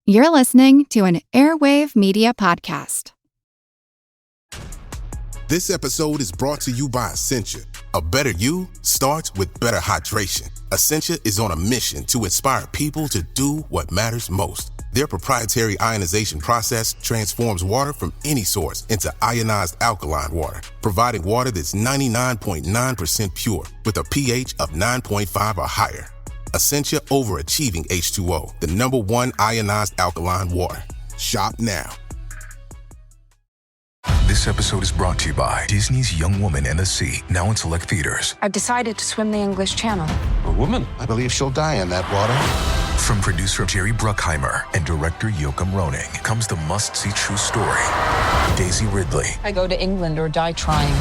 You're listening to an Airwave Media podcast. This episode is brought to you by Essentia. A better you starts with better hydration. Essentia is on a mission to inspire people to do what matters most. Their proprietary ionization process transforms water from any source into ionized alkaline water, providing water that's 99.9% pure with a pH of 9.5 or higher. Essentia Overachieving H2O, the #1 ionized alkaline water. Shop now. This episode is brought to you by Disney's Young Woman and the Sea, now in select theaters. I've decided to swim the English Channel. A woman? I believe she'll die in that water. From producer Jerry Bruckheimer and director Joachim Roning comes the must-see true story, Daisy Ridley. I go to England or die trying.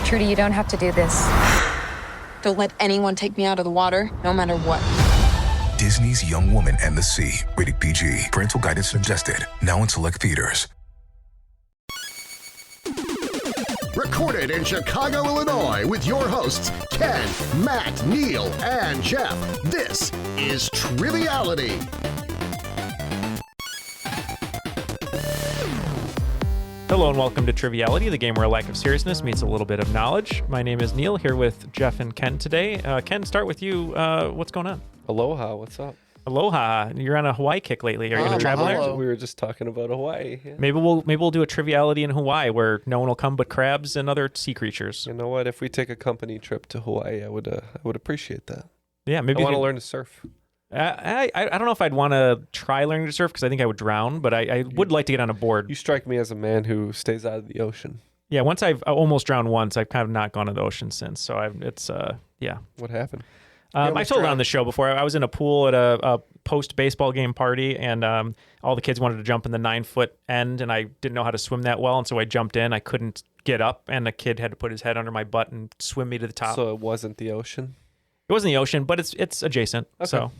Trudy, you don't have to do this. Don't let anyone take me out of the water, no matter what. Disney's Young Woman and the Sea, rated PG. Parental guidance suggested. Now in select theaters. Recorded in Chicago, Illinois, with your hosts, Ken, Matt, Neal, and Jeff. This is Triviality. Hello and welcome to Triviality, the game where a lack of seriousness meets a little bit of knowledge. My name is Neal, here with Jeff and Ken today. Ken, start with you. What's going on? Aloha, what's up? Aloha. You're on a Hawaii kick lately. Are you going to travel there? We were just talking about Hawaii. Yeah. Maybe we'll do a Triviality in Hawaii where no one will come but crabs and other sea creatures. You know what? If we take a company trip to Hawaii, I would appreciate that. Yeah, maybe I want to learn to surf. I don't know if I'd want to try learning to surf because I think I would drown, but I would like to get on a board. You strike me as a man who stays out of the ocean. Yeah, once I've almost drowned once, I've kind of not gone to the ocean since. So yeah. What happened? I told it on the show before. I was in a pool at a post-baseball game party, and all the kids wanted to jump in the 9-foot end, and I didn't know how to swim that well, and so I jumped in. I couldn't get up, and the kid had to put his head under my butt and swim me to the top. So it wasn't the ocean? It wasn't the ocean, but it's adjacent. Okay. So,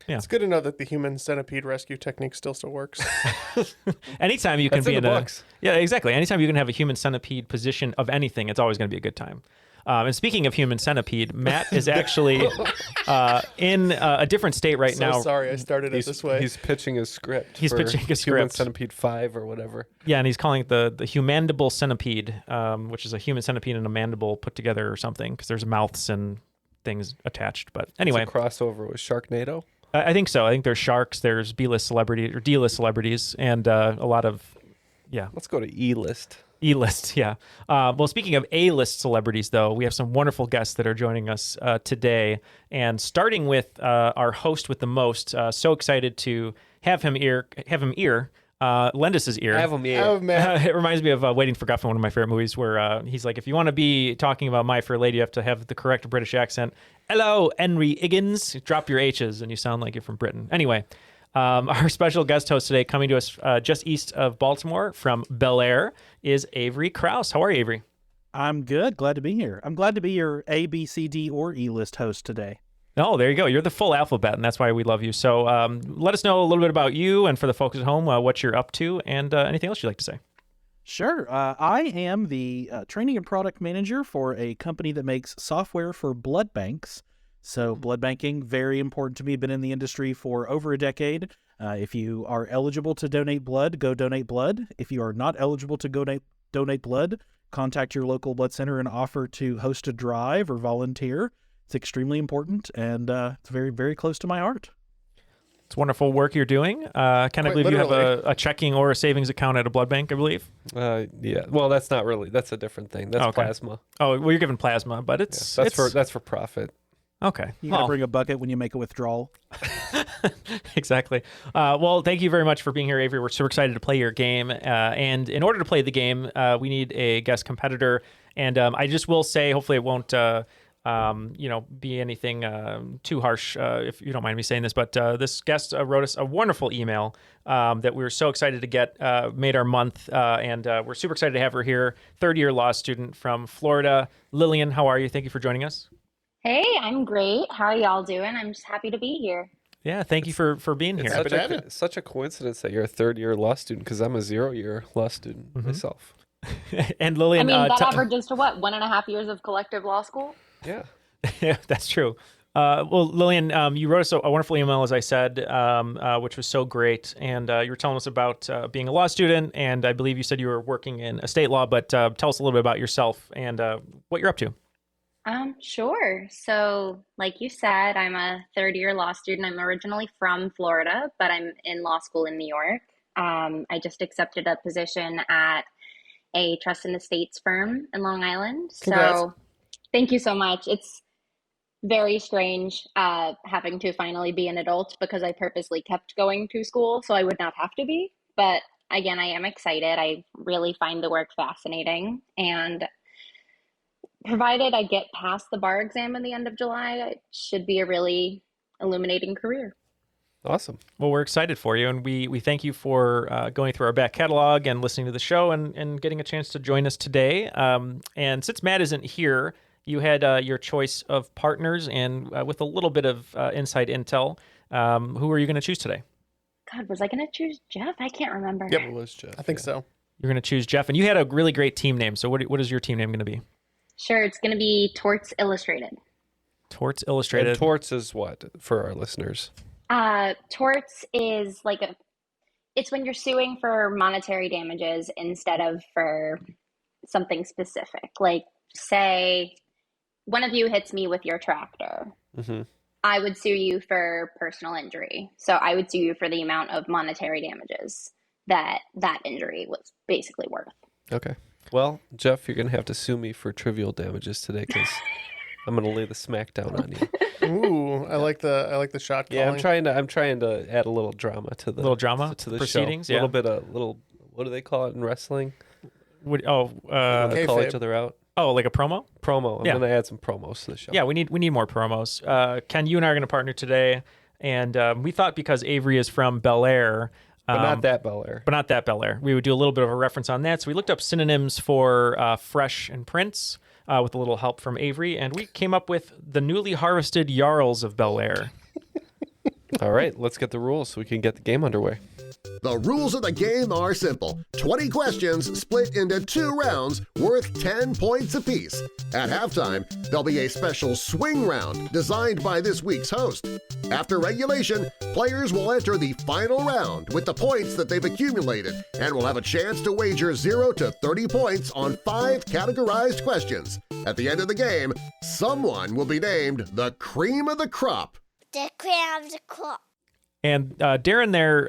yeah. It's good to know that the human centipede rescue technique still works. Anytime you can be in the books. Yeah, exactly. Anytime you can have a human centipede position of anything, it's always going to be a good time. And speaking of human centipede, Matt is actually in a different state right now. Sorry, I started it this way. He's pitching his script. He's pitching his Human script. Centipede 5 or whatever. Yeah, and he's calling it the humandible centipede, which is a human centipede and a mandible put together or something, because there's mouths and things attached. But anyway. It's a crossover with Sharknado? I think so. I think there's sharks, there's B-list celebrities or D-list celebrities, and a lot of, yeah. Let's go to E-list. E-list, yeah. Well, speaking of A-list celebrities, though, we have some wonderful guests that are joining us today. And starting with our host with the most, so excited to have him lend us his ear. Have him ear. It reminds me of Waiting for Guffin, one of my favorite movies, where he's like, if you want to be talking about My Fair Lady, you have to have the correct British accent. Hello, Henry Higgins. Drop your H's, and you sound like you're from Britain. Anyway, our special guest host today, coming to us just east of Baltimore from Bel Air, is Avery Krouse. How are you, Avery? I'm good. Glad to be here. I'm glad to be your A, B, C, D, or E-list host today. Oh, there you go. You're the full alphabet, and that's why we love you. So let us know a little bit about you, and for the folks at home, what you're up to, and anything else you'd like to say. Sure. I am the training and product manager for a company that makes software for blood banks. So blood banking, very important to me. Been in the industry for over a decade. If you are eligible to donate blood, go donate blood. If you are not eligible to donate blood, contact your local blood center and offer to host a drive or volunteer. It's extremely important, and it's very, very close to my heart. It's wonderful work you're doing. Can I believe you have a checking or a savings account at a blood bank, I believe? Yeah. Well, that's not really. That's a different thing. That's plasma. Oh, well, you're giving plasma, but it's... Yeah, that's for profit. Okay. You got to bring a bucket when you make a withdrawal. Exactly. Well, thank you very much for being here, Avery. We're super excited to play your game. And in order to play the game, we need a guest competitor. And I just will say, hopefully it won't... be anything too harsh, if you don't mind me saying this, but this guest wrote us a wonderful email that we were so excited to get, made our month, and we're super excited to have her here, third-year law student from Florida. Lillian, how are you? Thank you for joining us. Hey, I'm great. How are y'all doing? I'm just happy to be here. Yeah, thank you for being here. It's such a coincidence that you're a third-year law student, because I'm a 0-year law student myself. And Lillian, that averages to what, 1.5 years of collective law school? Yeah. Yeah, that's true. Well, Lillian, you wrote us a wonderful email, as I said, which was so great. And you were telling us about being a law student, and I believe you said you were working in estate law, but tell us a little bit about yourself and what you're up to. Sure. So, like you said, I'm a third-year law student. I'm originally from Florida, but I'm in law school in New York. I just accepted a position at a trust and estates firm in Long Island. Congrats. So, thank you so much. It's very strange having to finally be an adult because I purposely kept going to school so I would not have to be. But again, I am excited. I really find the work fascinating. And provided I get past the bar exam in the end of July, it should be a really illuminating career. Awesome. Well, we're excited for you, and we thank you for going through our back catalog and listening to the show and getting a chance to join us today. And since Matt isn't here, you had your choice of partners, and with a little bit of inside intel, who are you going to choose today? God, was I going to choose Jeff? I can't remember. Yep. It was Jeff. I think so. You're going to choose Jeff, and you had a really great team name. So what is your team name going to be? Sure, it's going to be Torts Illustrated. Torts Illustrated. And torts is what for our listeners? Torts is it's when you're suing for monetary damages instead of for something specific. Like, say, one of you hits me with your tractor. Mm-hmm. I would sue you for personal injury. So I would sue you for the amount of monetary damages that injury was basically worth. Okay. Well, Jeff, you're going to have to sue me for trivial damages today because I'm going to lay the smack down on you. Ooh, I like the shot calling. Yeah, I'm trying to add a little drama to the to the proceedings. Show. Yeah. A little. What do they call it in wrestling? They call each other out. Oh, like a promo? Promo. I'm going to add some promos to the show. Yeah, we need more promos. Ken, you and I are going to partner today, and we thought because Avery is from Bel Air. But not that Bel Air. But not that Bel Air. We would do a little bit of a reference on that. So we looked up synonyms for fresh and Prince with a little help from Avery, and we came up with the newly harvested Jarls of Bel Air. All right, let's get the rules so we can get the game underway. The rules of the game are simple. 20 questions split into 2 rounds worth 10 points apiece. At halftime, there'll be a special swing round designed by this week's host. After regulation, players will enter the final round with the points that they've accumulated and will have a chance to wager 0 to 30 points on 5 categorized questions. At the end of the game, someone will be named the cream of the crop. The cream of the crop. And Darren there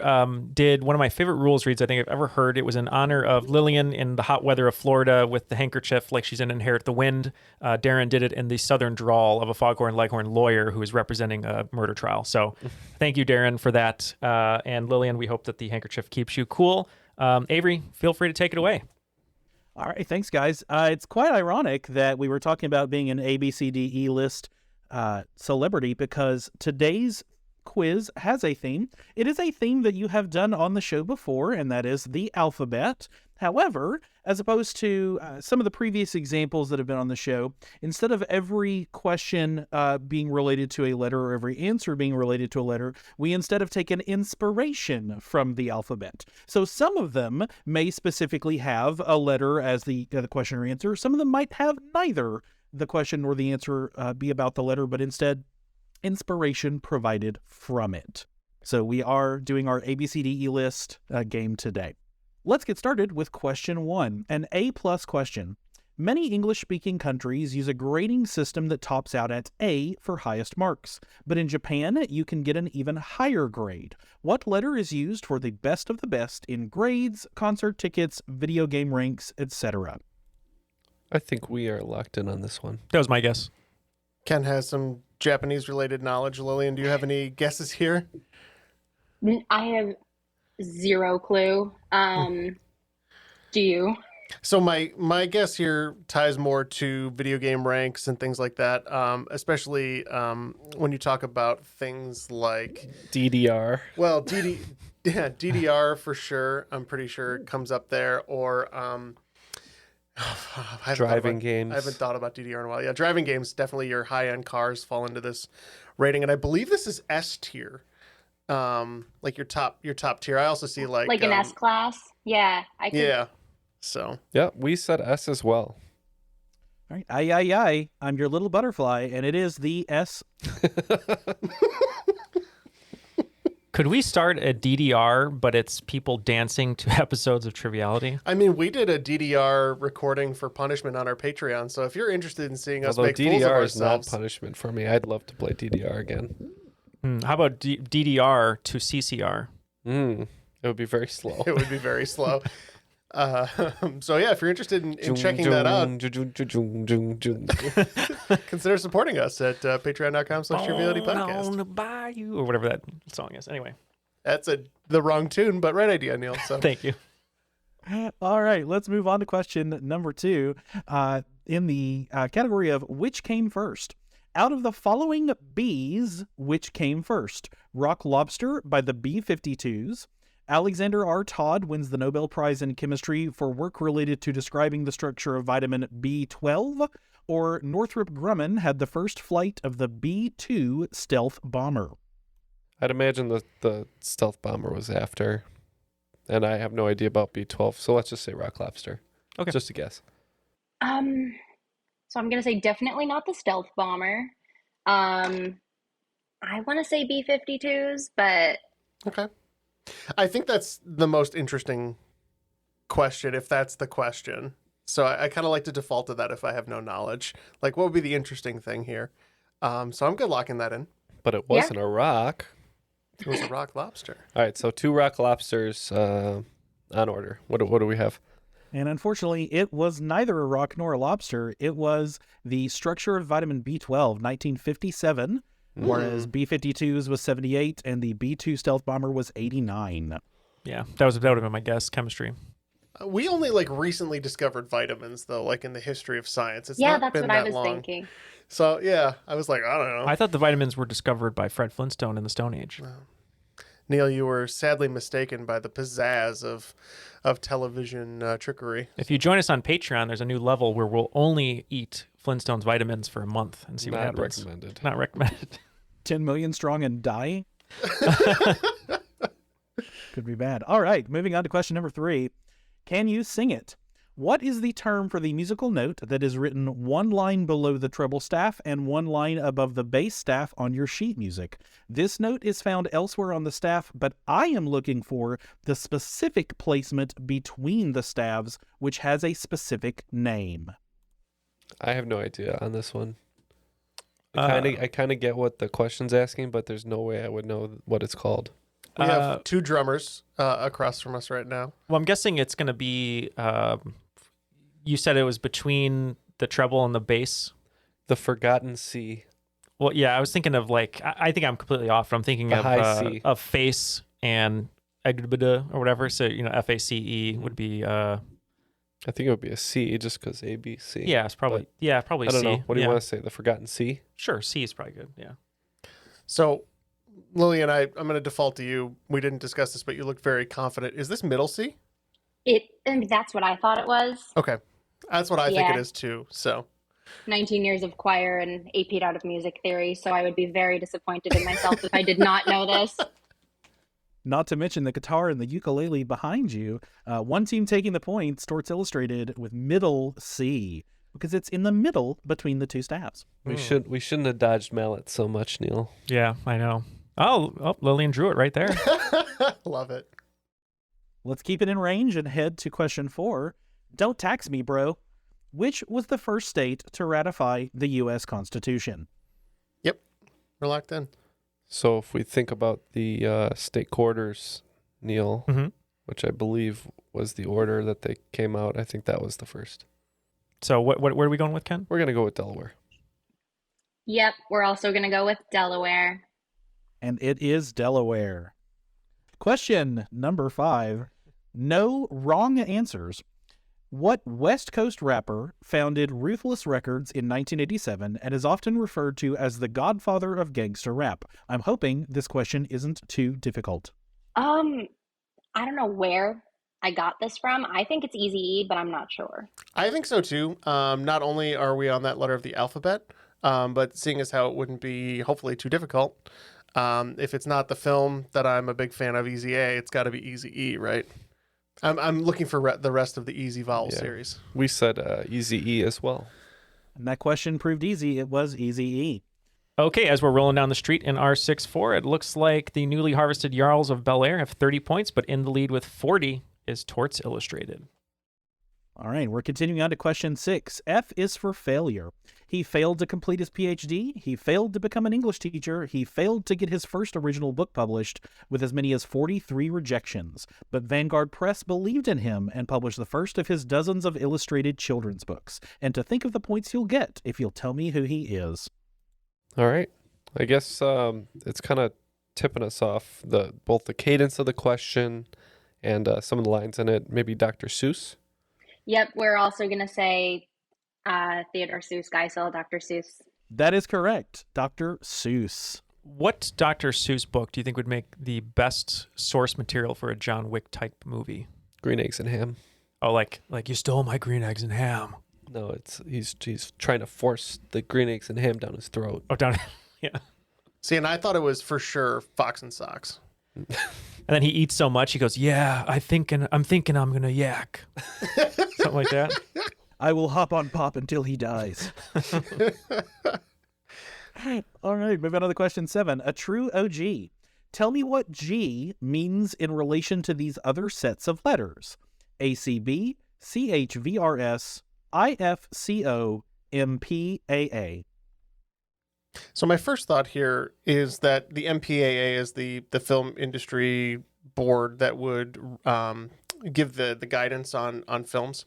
did one of my favorite rules reads I think I've ever heard. It was in honor of Lillian in the hot weather of Florida with the handkerchief like she's in Inherit the Wind. Darren did it in the southern drawl of a foghorn leghorn lawyer who is representing a murder trial. So thank you, Darren, for that. And Lillian, we hope that the handkerchief keeps you cool. Avery, feel free to take it away. All right, thanks, guys. It's quite ironic that we were talking about being an ABCDE list celebrity because today's quiz has a theme. It is a theme that you have done on the show before, and that is the alphabet. However, as opposed to some of the previous examples that have been on the show, instead of every question being related to a letter or every answer being related to a letter, we instead have taken inspiration from the alphabet. So some of them may specifically have a letter as the question or answer. Some of them might have neither the question nor the answer be about the letter, but instead inspiration provided from it. So we are doing our ABCDE list game today. Let's get started with question 1, an A+ question. Many English-speaking countries use a grading system that tops out at A for highest marks, but in Japan, you can get an even higher grade. What letter is used for the best of the best in grades, concert tickets, video game ranks, etc.? I think we are locked in on this one. That was my guess. Ken has some Japanese-related knowledge. Lillian, do you have any guesses here? I have zero clue. Do you? So my guess here ties more to video game ranks and things like that, especially when you talk about things like DDR. Well, DDR for sure. I'm pretty sure it comes up there. Or driving games. I haven't thought about DDR in a while. Yeah, driving games, definitely your high-end cars fall into this rating. And I believe this is S tier. Like your top tier. I also see like an S class. Yeah. Yeah. So. Yeah, we said S as well. All right. Aye, aye, aye. I'm your little butterfly, and it is the S. Could we start a DDR, but it's people dancing to episodes of Triviality? I mean, we did a DDR recording for punishment on our Patreon, so if you're interested in seeing us make fools of DDR is not ourselves... punishment for me. I'd love to play DDR again. How about DDR to CCR? It would be very slow. It would be very slow. So yeah, if you're interested in checking that out, consider supporting us at patreon.com/trivialitypodcast. Buy you or whatever that song is. Anyway, that's the wrong tune, but right idea, Neal. So thank you. All right, let's move on to question number 2 in the category of which came first. Out of the following Bs, which came first? Rock Lobster by the B-52s. Alexander R. Todd wins the Nobel Prize in Chemistry for work related to describing the structure of vitamin B12, or Northrop Grumman had the first flight of the B-2 stealth bomber. I'd imagine the stealth bomber was after, and I have no idea about B-12, so let's just say Rock Lobster. Okay. Just a guess. So I'm going to say definitely not the stealth bomber. I want to say B-52s, but... Okay. I think that's the most interesting question, if that's the question. So I kind of like to default to that if I have no knowledge. Like, what would be the interesting thing here? So I'm good locking that in. But it wasn't a rock. It was a rock lobster. All right, so 2 rock lobsters on order. What do we have? And unfortunately, it was neither a rock nor a lobster. It was the structure of vitamin B12, 1957. Whereas B-52s was 78 and the B-2 stealth bomber was 89. Yeah, that would have been my guess. Chemistry. We only recently discovered vitamins though, in the history of science. It's yeah, not that's been what that I was long. thinking. So yeah, I was like, I don't know. I thought the vitamins were discovered by Fred Flintstone in the Stone Age. Neal, you were sadly mistaken by the pizzazz of television trickery. If you join us on Patreon, there's a new level where we'll only eat Flintstone's vitamins for a month and see what happens. Recommended. Not recommended. 10 million strong and dying? Could be bad. All right, moving on to question number 3. Can you sing it? What is the term for the musical note that is written 1 line below the treble staff and 1 line above the bass staff on your sheet music? This note is found elsewhere on the staff, but I am looking for the specific placement between the staves, which has a specific name. I have no idea on this one. I kind of get what the question's asking, but there's no way I would know what it's called. We have 2 drummers across from us right now. Well, I'm guessing it's going to be, you said it was between the treble and the bass. The Forgotten C. Well, yeah, I was thinking of I think I'm completely off. I'm thinking The high C. of face and or whatever. So, FACE would be... I think it would be a C just because A, B, C. Yeah, it's probably, probably I don't C. know. What do you want to say? The Forgotten C? Sure, C is probably good, yeah. So, Lillian, I'm going to default to you. We didn't discuss this, but you look very confident. Is this middle C? That's what I thought it was. Okay. That's what I think it is too, so. 19 years of choir and 8 out of music theory, so I would be very disappointed in myself if I did not know this. Not to mention the guitar and the ukulele behind you. One team taking the points, Torts Illustrated, with middle C, because it's in the middle between the 2 staves. We shouldn't have dodged mallets so much, Neal. Yeah, I know. Oh, Lillian drew it right there. Love it. Let's keep it in range and head to question 4. Don't tax me, bro. Which was the first state to ratify the U.S. Constitution? Yep, we're locked in. So if we think about the state quarters, Neal, which I believe was the order that they came out, I think that was the first. So where are we going with, Ken? We're going to go with Delaware. Yep, we're also going to go with Delaware. And it is Delaware. Question number 5. No wrong answers. What West Coast rapper founded Ruthless Records in 1987 and is often referred to as the godfather of gangster rap? I'm hoping this question isn't too difficult. I don't know where I got this from. I think it's Eazy-E, but I'm not sure. I think so too. Not only are we on that letter of the alphabet, but seeing as how it wouldn't be hopefully too difficult, if it's not the film that I'm a big fan of, Eazy-A, it's got to be Eazy-E, right? I'm looking for the rest of the Easy Vowel series. We said Eazy-E as well. And that question proved easy. It was Easy E. Okay, as we're rolling down the street in R64, it looks like the newly harvested Jarls of Bel Air have 30 points, but in the lead with 40 is Torts Illustrated. All right, we're continuing on to question 6. F is for failure. He failed to complete his PhD. He failed to become an English teacher. He failed to get his first original book published with as many as 43 rejections. But Vanguard Press believed in him and published the first of his dozens of illustrated children's books. And to think of the points you'll get if you'll tell me who he is. All right. I guess it's kind of tipping us off, both the cadence of the question and some of the lines in it. Maybe Dr. Seuss. Yep, we're also going to say Theodore Seuss, Geisel, Dr. Seuss. That is correct. Dr. Seuss. What Dr. Seuss book do you think would make the best source material for a John Wick type movie? Green Eggs and Ham. Oh, like you stole my green eggs and ham. No, he's trying to force the green eggs and ham down his throat. Oh, down, yeah. See, and I thought it was for sure Fox and Socks. And then he eats so much, he goes, "Yeah, I'm thinking I'm gonna yak," something like that. I will hop on Pop until he dies. All right, moving on to question 7. A true OG. Tell me what G means in relation to these other sets of letters. ACB, CHVRS, IFCO, MPAA. So my first thought here is that the MPAA is the film industry board that would give the guidance on films,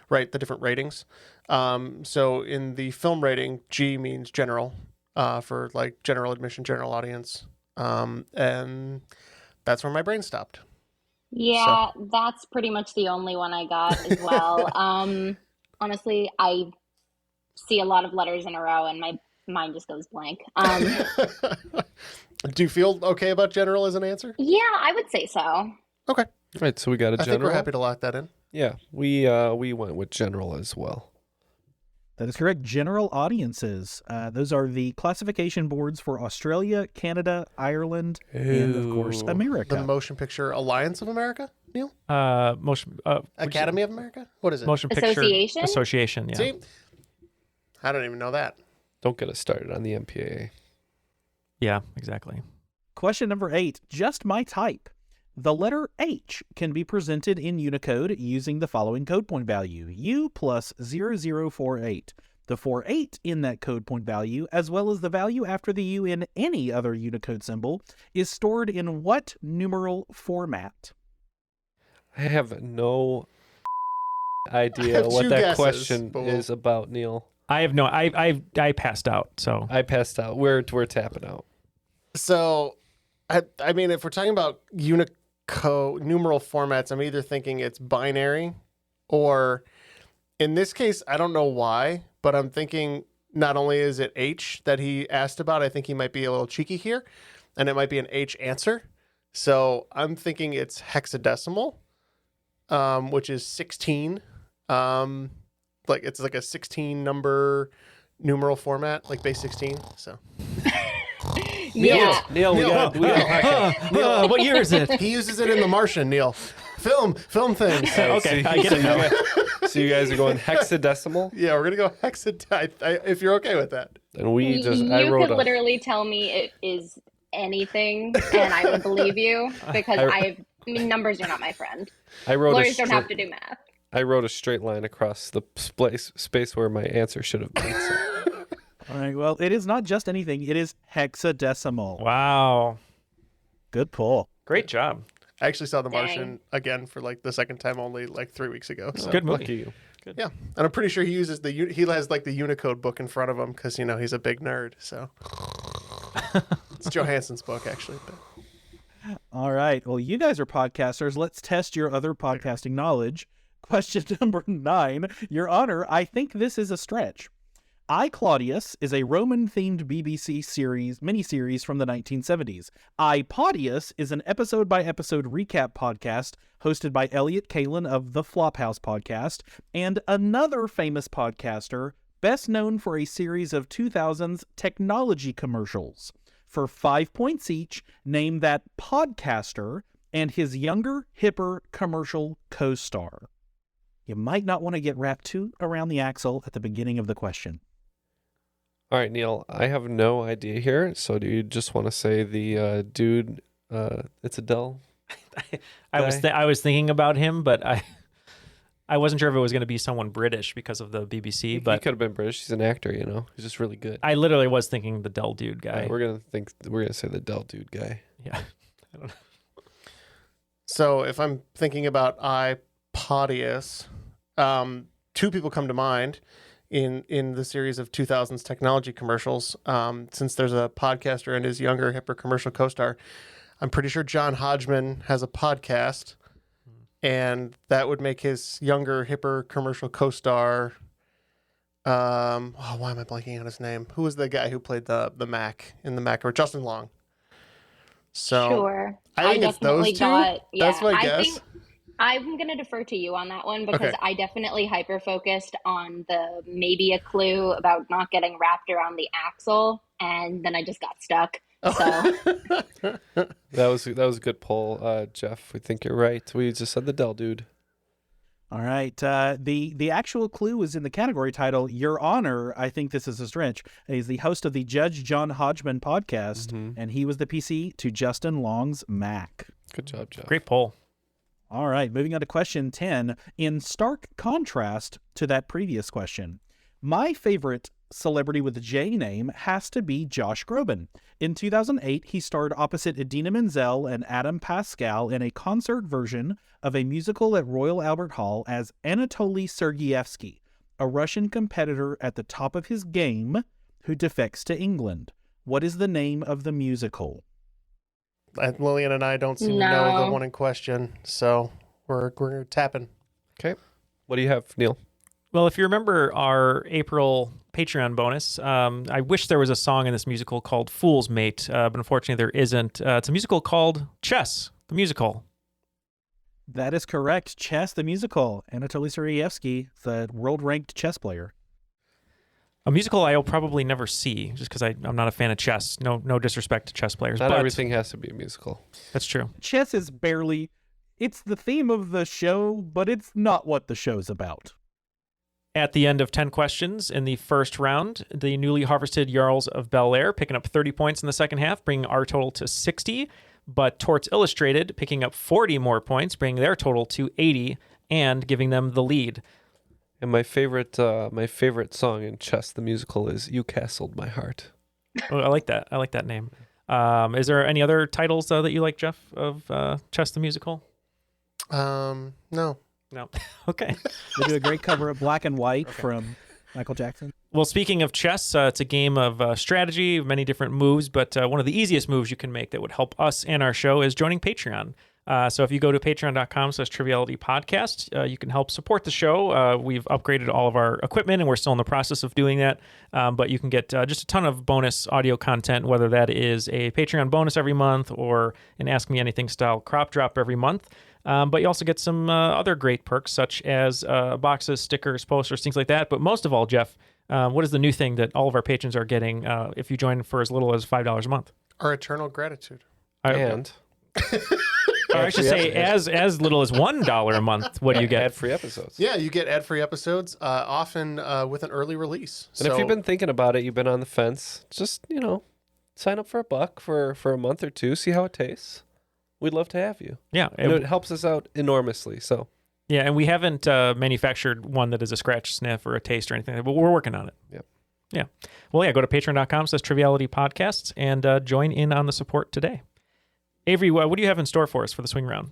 right? The different ratings. So in the film rating, G means general, for like general admission, general audience. And that's where my brain stopped. Yeah, that's pretty much the only one I got as well. Honestly, I see a lot of letters in a row and my mind just goes blank. Do you feel okay about general as an answer? Yeah, I would say so. Okay. Right, so we got a general. I think we're happy to lock that in. Yeah, we went with general as well. That is correct. General audiences. Those are the classification boards for Australia, Canada, Ireland, and of course America. The Motion Picture Alliance of America, Neil? Academy of America? What is it? Motion Picture Association. Yeah. See, I don't even know that. Don't get us started on the MPAA. Yeah, exactly. Question number 8. Just my type. The letter H can be presented in Unicode using the following code point value, U plus 0048. The 48 in that code point value, as well as the value after the U in any other Unicode symbol, is stored in what numeral format? I have no idea what that question is about, Neil. I have no. I passed out. So I passed out. We're tapping out. So, I mean, if we're talking about Unicode numeral formats, I'm either thinking it's binary, or in this case, I don't know why, but I'm thinking not only is it H that he asked about, I think he might be a little cheeky here, and it might be an H answer. So I'm thinking it's hexadecimal, which is 16. Like it's like a 16 number numeral format, like base 16. So. Yeah. Neil, we got Neil, what year is it? He uses it in The Martian, Neil. Film things. Okay, I get it now. So you guys are going hexadecimal? Yeah, we're gonna go hexadecimal. If you're okay with that. And we just, you could literally tell me it is anything, and I would believe you because I mean, numbers are not my friend. Lawyers don't have to do math. I wrote a straight line across the space where my answer should have been. So. All right, well, it is not just anything. It is hexadecimal. Wow. Good pull. Great job. I actually saw The Martian again for like the second time only like 3 weeks ago. So. Good movie. Lucky you. Good. Yeah, and I'm pretty sure he uses he has like the Unicode book in front of him because he's a big nerd. So it's Johansson's book actually. But. All right. Well, you guys are podcasters. Let's test your other podcasting knowledge. Question number 9. Your Honor, I think this is a stretch. I, Claudius is a Roman-themed BBC miniseries from the 1970s. I, Podius is an episode-by-episode recap podcast hosted by Elliot Kalin of the Flophouse podcast, and another famous podcaster, best known for a series of 2000s technology commercials. For 5 points each, name that podcaster and his younger, hipper commercial co-star. You might not want to get wrapped too around the axle at the beginning of the question. All right, Neal, I have no idea here. So do you just want to say the dude, it's Adele? I was thinking about him, but I wasn't sure if it was going to be someone British because of the BBC. He But could have been British. He's an actor, you know. He's just really good. I literally was thinking the Dell dude guy. We're gonna say the Dell dude guy. Yeah. I don't know. So if I'm thinking about iPodius, two people come to mind in the series of 2000s technology commercials. Since there's a podcaster and his younger, hipper commercial co-star, I'm pretty sure John Hodgman has a podcast, and that would make his younger, hipper commercial co-star. Why am I blanking on his name? Who was the guy who played the Mac in the Mac? Or Justin Long. So Sure. I think it's those two. That's my guess. I'm going to defer to you on that one because Okay. I definitely hyper-focused on the maybe a clue about not getting wrapped around the axle, and then I just got stuck. So That was a good poll, Jeff. We think you're right. We just said the Dell dude. All right. The actual clue is in the category title. Your Honor, I think this is a stretch. He's the host of the Judge John Hodgman podcast, and he was the PC to Justin Long's Mac. Good job, Jeff. Great poll. All right, moving on to question 10. In stark contrast to that previous question, my favorite celebrity with a J name has to be Josh Groban. In 2008, he starred opposite Idina Menzel and Adam Pascal in a concert version of a musical at Royal Albert Hall as Anatoly Sergeyevsky, a Russian competitor at the top of his game who defects to England. What is the name of the musical? Lillian and I don't seem to know the one in question, so we're tapping. Okay. What do you have, Neal? Well, if you remember our April Patreon bonus, I wish there was a song in this musical called Fool's Mate, but unfortunately there isn't. It's a musical called Chess, the musical. That is correct. Chess, the musical. Anatoly Sergeyevsky, the world-ranked chess player. A musical I'll probably never see, just because I'm not a fan of chess. No disrespect to chess players. Not but everything has to be a musical. That's true. Chess is barely... It's the theme of the show, but it's not what the show's about. At the end of 10 questions in the first round, the newly harvested Jarls of Bel Air picking up 30 points in the second half, bringing our total to 60. But Torts Illustrated picking up 40 more points, bringing their total to 80 and giving them the lead. And my favorite song in Chess the musical is "You Castled My Heart." Oh, I like that. I like that name. Is there any other titles that you like, Jeff, of Chess the musical? No. Okay. They do a great cover of Black and White from Michael Jackson. Well, speaking of chess, it's a game of strategy, many different moves, but one of the easiest moves you can make that would help us and our show is joining Patreon. So if you go to patreon.com/trivialitypodcast, you can help support the show. We've upgraded all of our equipment, and we're still in the process of doing that. But you can get just a ton of bonus audio content, whether that is a Patreon bonus every month or an Ask Me Anything style crop drop every month. But you also get some other great perks, such as boxes, stickers, posters, things like that. But most of all, Jeff, what is the new thing that all of our patrons are getting if you join for as little as $5 a month? Our eternal gratitude. Or I should say, as little as $1 a month. What do you get? Ad-free episodes. Yeah, you get ad-free episodes, often with an early release. And if you've been thinking about it, you've been on the fence, just, sign up for $1 for a month or two, see how it tastes. We'd love to have you. Yeah. It helps us out enormously. So. Yeah, and we haven't manufactured one that is a scratch sniff or a taste or anything, but we're working on it. Yep. Yeah. Well, yeah, go to patreon.com/trivialitypodcasts and join in on the support today. Avery, what do you have in store for us for the swing round?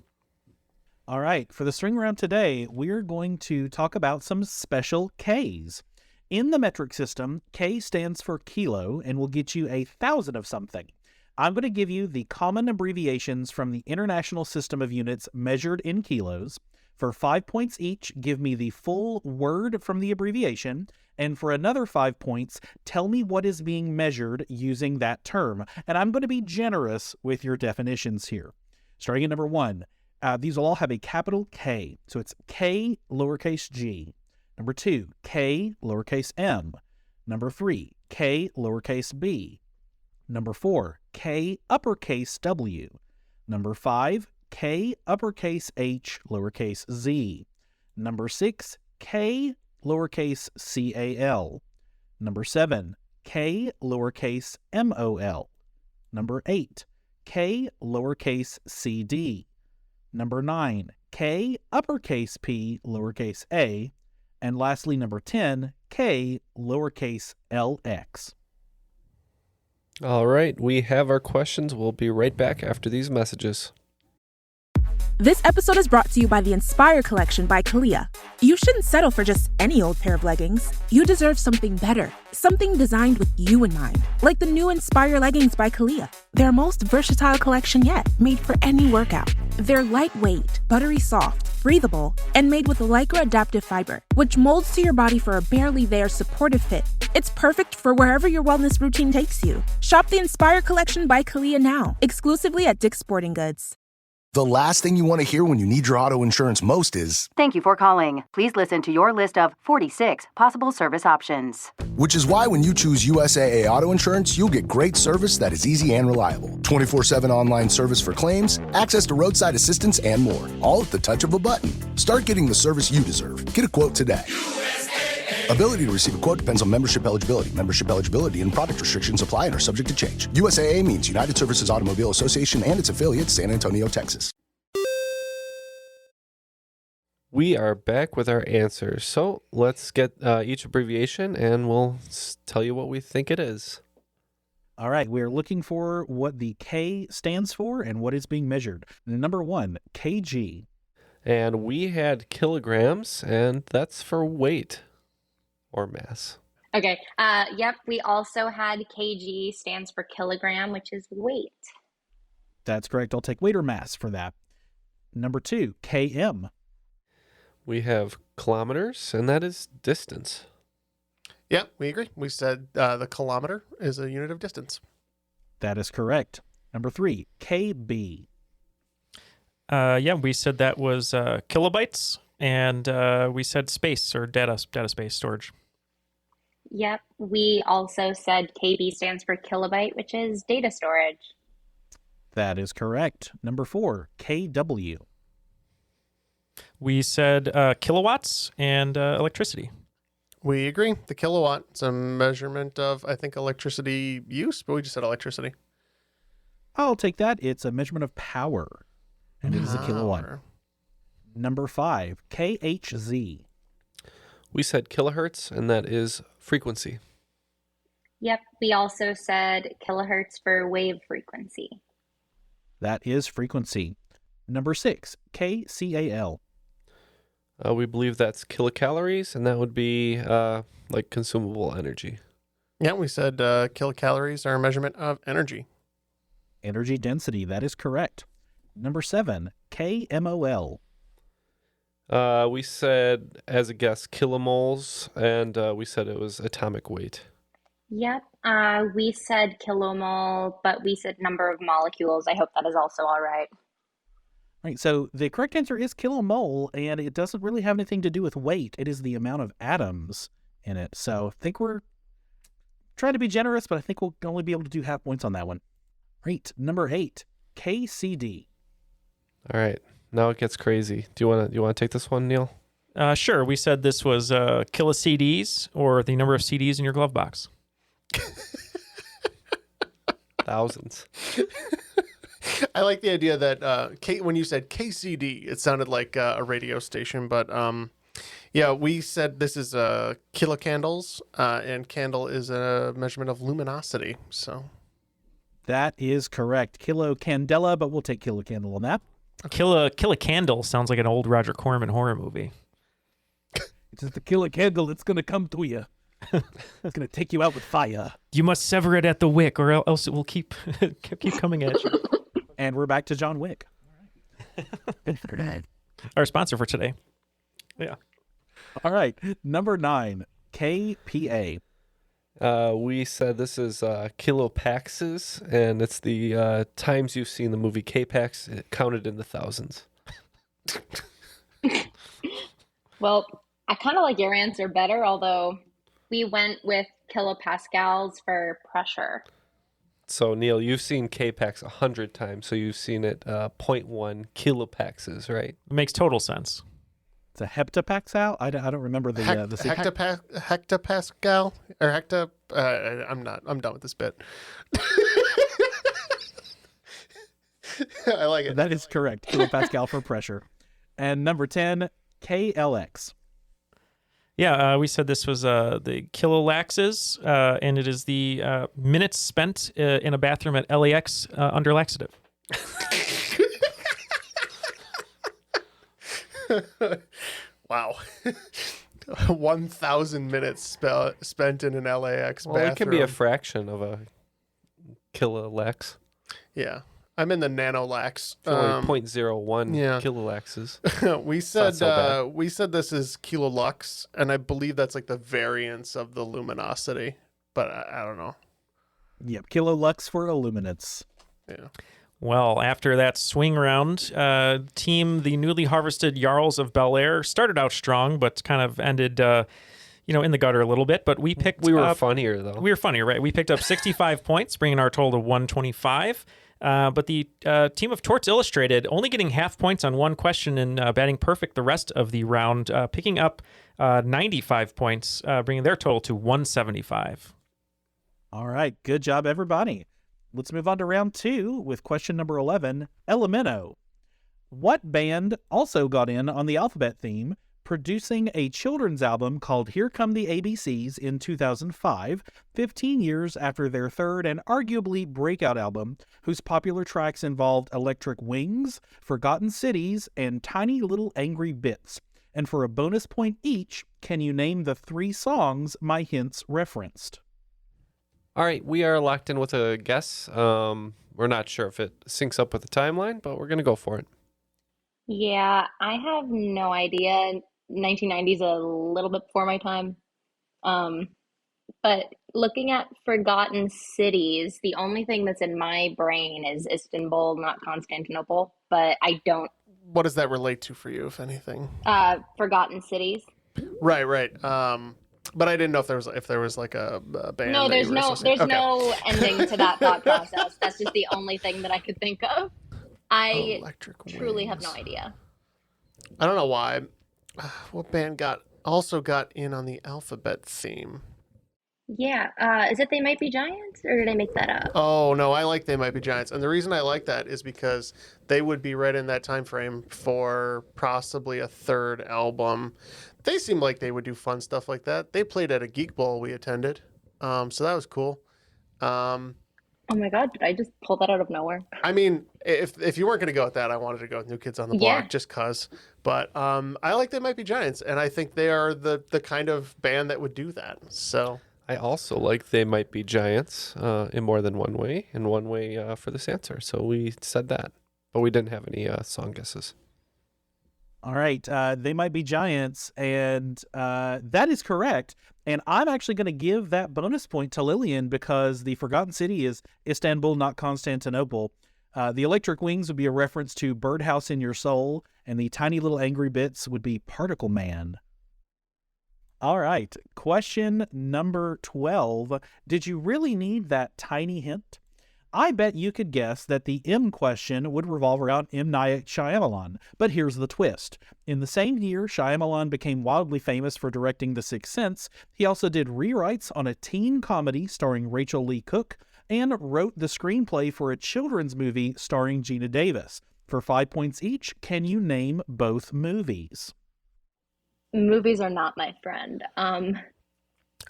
All right. For the swing round today, we're going to talk about some special Ks. In the metric system, K stands for kilo and will get you 1,000 of something. I'm going to give you the common abbreviations from the International System of Units measured in kilos. For 5 points each, give me the full word from the abbreviation. And for another 5 points, tell me what is being measured using that term. And I'm going to be generous with your definitions here. Starting at number 1, these will all have a capital K. So it's K lowercase g. Number 2, K lowercase m. Number 3, K lowercase b. Number 4, K uppercase w. Number 5, K uppercase h lowercase z. Number 6, K lowercase cal. Number 7, K lowercase mol. Number 8, K lowercase cd. Number 9, K uppercase p lowercase a. And lastly, number 10, K lowercase lx. All right, we have our questions. We'll be right back after these messages. This episode is brought to you by the Inspire Collection by Kalia. You shouldn't settle for just any old pair of leggings. You deserve something better, something designed with you in mind, like the new Inspire leggings by Kalia. Their most versatile collection yet, made for any workout. They're lightweight, buttery soft, breathable, and made with Lycra adaptive fiber, which molds to your body for a barely there supportive fit. It's perfect for wherever your wellness routine takes you. Shop the Inspire Collection by Kalia now, exclusively at Dick's Sporting Goods. The last thing you want to hear when you need your auto insurance most is, "Thank you for calling. Please listen to your list of 46 possible service options." which is why when you choose USAA Auto Insurance, you'll get great service that is easy and reliable. 24/7 online service for claims, access to roadside assistance, and more. All at the touch of a button. Start getting the service you deserve. Get a quote today. Ability to receive a quote depends on membership eligibility. Membership eligibility and product restrictions apply and are subject to change. USAA means United Services Automobile Association and its affiliates, San Antonio, Texas. We are back with our answers. So let's get each abbreviation and we'll tell you what we think it is. All right, we're looking for what the K stands for and what is being measured. Number 1, kg. And we had kilograms, and that's for weight or mass. Okay. Yep. We also had kg stands for kilogram, which is weight. That's correct. I'll take weight or mass for that. Number 2, km. We have kilometers, and that is distance. Yeah, we agree. We said the kilometer is a unit of distance. That is correct. Number 3, kb. Yeah, we said that was kilobytes, and we said space or data space storage. Yep. We also said KB stands for kilobyte, which is data storage. That is correct. Number 4, kW. We said kilowatts and electricity. We agree. The kilowatt is a measurement of, I think, electricity use, but we just said electricity. I'll take that. It's a measurement of power, and it is a kilowatt. Number 5, kHz. We said kilohertz, and that is frequency. Yep. We also said kilohertz for wave frequency. That is frequency. Number 6, kcal. We believe that's kilocalories, and that would be like consumable energy. Yeah, we said kilocalories are a measurement of energy. Energy density, that is correct. Number 7, kmol. We said, as a guess, kilomoles, and we said it was atomic weight. Yep. We said kilomole, but we said number of molecules. I hope that is also all right. Right, so the correct answer is kilomole, and it doesn't really have anything to do with weight. It is the amount of atoms in it. So I think we're trying to be generous, but I think we'll only be able to do half points on that one. Right, number 8, kcd. All right, now it gets crazy. Do you want to take this one, Neal? Sure. We said this was kilo CDs or the number of CDs in your glove box. Thousands. I like the idea that when you said KCD, it sounded like a radio station, but yeah, we said this is kilocandles, and candle is a measurement of luminosity. So that is correct. Kilocandela, but we'll take kilocandle on that. Kilocandle sounds like an old Roger Corman horror movie. It's just the kilocandle. It's going to come to you. It's going to take you out with fire. You must sever it at the wick, or else it will keep coming at you. And we're back to John Wick. Our sponsor for today. Yeah. All right. Number 9, kPa. We said this is kilopaxes, and it's the times you've seen the movie K-Pax, counted in the thousands. Well, I kind of like your answer better, although we went with kilopascals for pressure. So, Neal, you've seen K-Pax 100 times, so you've seen it 0.1 kilopaxes, right? It makes total sense. It's a heptapascal. I don't remember the hectopascal or hecta. I'm done with this bit. I like it. That is correct. Kilopascal for pressure. And number 10, KLX. Yeah, we said this was the kilolaxes, and it is the minutes spent in a bathroom at LAX under laxative. Wow. 1,000 minutes spent in an LAX bathroom. It can be a fraction of a kilolax. Yeah. I'm in the nanolax. It's only 0.01 kilolaxes. We said this is kilolux, and I believe that's like the variance of the luminosity, but I don't know. Yep, kilolux for illuminates. Yeah. Well, after that swing round, the newly harvested Jarls of Bel Air started out strong, but kind of ended, in the gutter a little bit. But we were funnier, though. We were funnier, right? We picked up 65 points, bringing our total to 125. But the team of Torts Illustrated only getting half points on one question and batting perfect the rest of the round, picking up 95 points, bringing their total to 175. All right. Good job, everybody. Let's move on to round 2 with question number 11, Elemento. What band also got in on the alphabet theme, producing a children's album called Here Come the ABCs in 2005, 15 years after their third and arguably breakout album, whose popular tracks involved Electric Wings, Forgotten Cities, and Tiny Little Angry Bits? And for a bonus point each, can you name the 3 songs my hints referenced? All right, we are locked in with a guess. We're not sure if it syncs up with the timeline, but we're going to go for it. Yeah, I have no idea. 1990s a little bit before my time. But looking at Forgotten Cities, the only thing that's in my brain is Istanbul, not Constantinople. But I don't. What does that relate to for you, if anything? Forgotten Cities. Right. But I didn't know if there was like a band. No, there's no ending to that thought process. That's just the only thing that I could think of. I truly have no idea. I don't know why. What band also got in on the alphabet theme? Yeah, is it They Might Be Giants, or did I make that up? Oh no, I like They Might Be Giants, and the reason I like that is because they would be right in that time frame for possibly a third album. They seem like they would do fun stuff like that. They played at a Geek Bowl we attended, so that was cool. Oh my God, did I just pull that out of nowhere? I mean, if you weren't going to go with that, I wanted to go with New Kids on the Block just cause. But I like They Might Be Giants, and I think they are the kind of band that would do that. So I also like They Might Be Giants in more than one way, and one way for this answer. So we said that, but we didn't have any song guesses. All right, They Might Be Giants, and that is correct. And I'm actually going to give that bonus point to Lillian because the Forgotten City is Istanbul, not Constantinople. The Electric Wings would be a reference to Birdhouse in Your Soul, and the Tiny Little Angry Bits would be Particle Man. All right, question number 12. Did you really need that tiny hint? I bet you could guess that the M question would revolve around M. Night Shyamalan, but here's the twist. In the same year Shyamalan became wildly famous for directing The Sixth Sense, he also did rewrites on a teen comedy starring Rachel Lee Cook and wrote the screenplay for a children's movie starring Gina Davis. For 5 points each, can you name both movies? Movies are not my friend.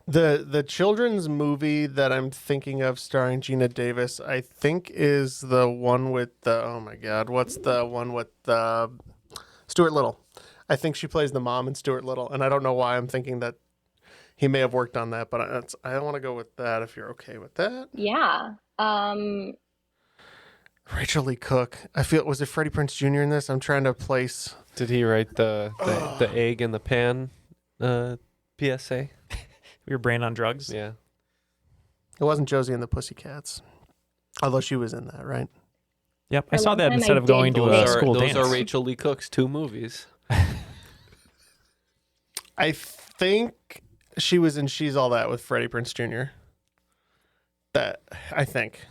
The children's movie that I'm thinking of starring Gina Davis, I think is the one with the, oh my God, what's the one with Stuart Little? I think she plays the mom in Stuart Little, and I don't know why I'm thinking that he may have worked on that, but I don't want to go with that if you're okay with that. Yeah. Rachel Lee Cook. Was it Freddie Prinze Jr. in this? I'm trying to place. Did he write the egg in the pan PSA? Your brain on drugs? Yeah. It wasn't Josie and the Pussycats. Although she was in that, right? Yep. I saw that instead of going to a school dance. Those are Rachel Lee Cook's 2 movies. I think she was in She's All That with Freddie Prinze Jr. I think.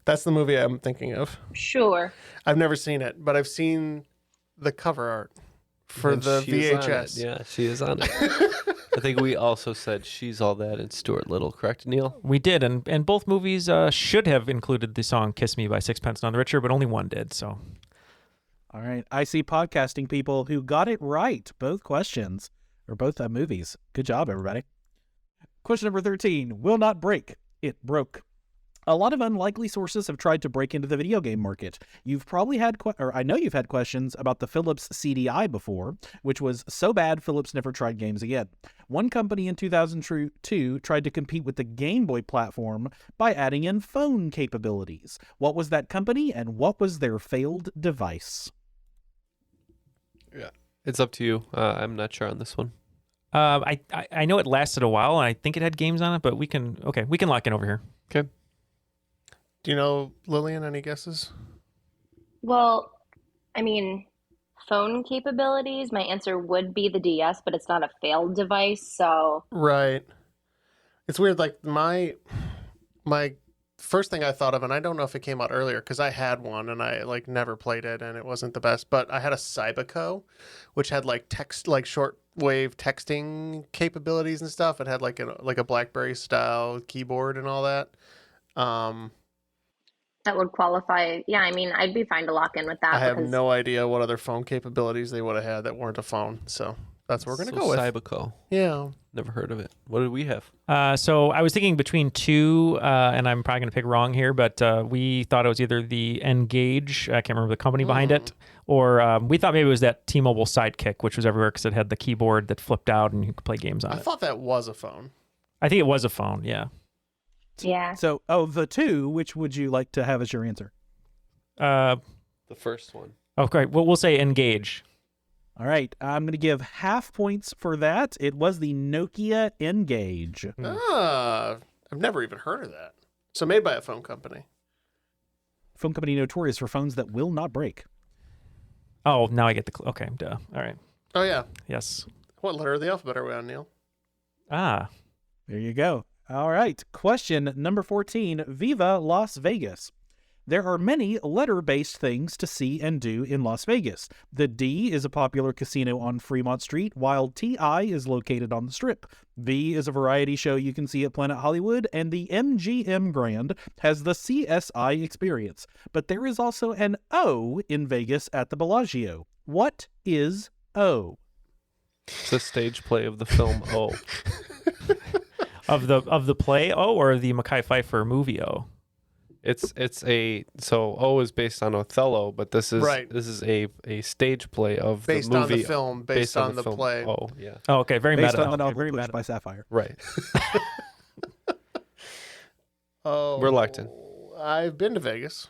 That's the movie I'm thinking of. Sure. I've never seen it, but I've seen the cover art for And the she's on it. VHS. Yeah, she is on it. I think we also said She's All That and Stuart Little, correct, Neil? We did, and both movies should have included the song "Kiss Me" by Sixpence None the Richer, but only one did. So, All right. I see podcasting people who got it right. Both questions, or both movies. Good job, everybody. Question number 13. Will not break. It broke. A lot of unlikely sources have tried to break into the video game market. You've probably had, I know you've had questions about the Philips CDI before, which was so bad Philips never tried games again. One company in 2002 tried to compete with the Game Boy platform by adding in phone capabilities. What was that company, and what was their failed device? Yeah, it's up to you. I'm not sure on this one. I know it lasted a while, and I think it had games on it, but we can lock in over here. Okay. Do you know, Lillian, any guesses? Well, I mean, phone capabilities, my answer would be the DS, but it's not a failed device, so... Right. It's weird, like, my first thing I thought of, and I don't know if it came out earlier, because I had one, and I, like, never played it, and it wasn't the best, but I had a Cyberco, which had, like, shortwave texting capabilities and stuff. It had, like a BlackBerry-style keyboard and all that. That would qualify. Yeah, I mean, I'd be fine to lock in with that. I have no idea what other phone capabilities they would have had that weren't a phone. So that's what we're going to go with. Cyberco. Yeah. Never heard of it. What did we have? So I was thinking between two, and I'm probably going to pick wrong here, but we thought it was either the Engage, I can't remember the company behind it, or we thought maybe it was that T-Mobile Sidekick, which was everywhere because it had the keyboard that flipped out and you could play games on it. I thought that was a phone. I think it was a phone, yeah. Yeah. So, the two, which would you like to have as your answer? The first one. Okay, well, we'll say Engage. All right, I'm going to give half points for that. It was the Nokia Engage. I've never even heard of that. So made by a phone company. Phone company notorious for phones that will not break. Oh, now I get the okay, duh. All right. Oh, yeah. Yes. What letter of the alphabet are we on, Neil? Ah. There you go. All right. Question number 14. Viva Las Vegas. There are many letter-based things to see and do in Las Vegas. The D is a popular casino on Fremont Street, while TI is located on the Strip. V is a variety show you can see at Planet Hollywood, and the MGM Grand has the CSI Experience. But there is also an O in Vegas at the Bellagio. What is O? It's a stage play of the film O. Of the play O or the Mekhi Phifer movie O? So O is based on Othello, but this is right. This is a stage play of based the movie. On the film, based on the film. play. Oh, yeah. Oh, okay, very based meta. On the very meta by Sapphire. Right. Oh, we're locked in. I've been to Vegas.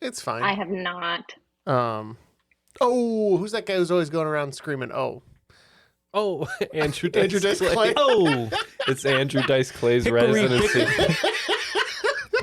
It's fine. I have not. Who's that guy who's always going around screaming "Oh"? Oh, Andrew Dice Clay. Oh, it's Andrew Dice Clay's residency.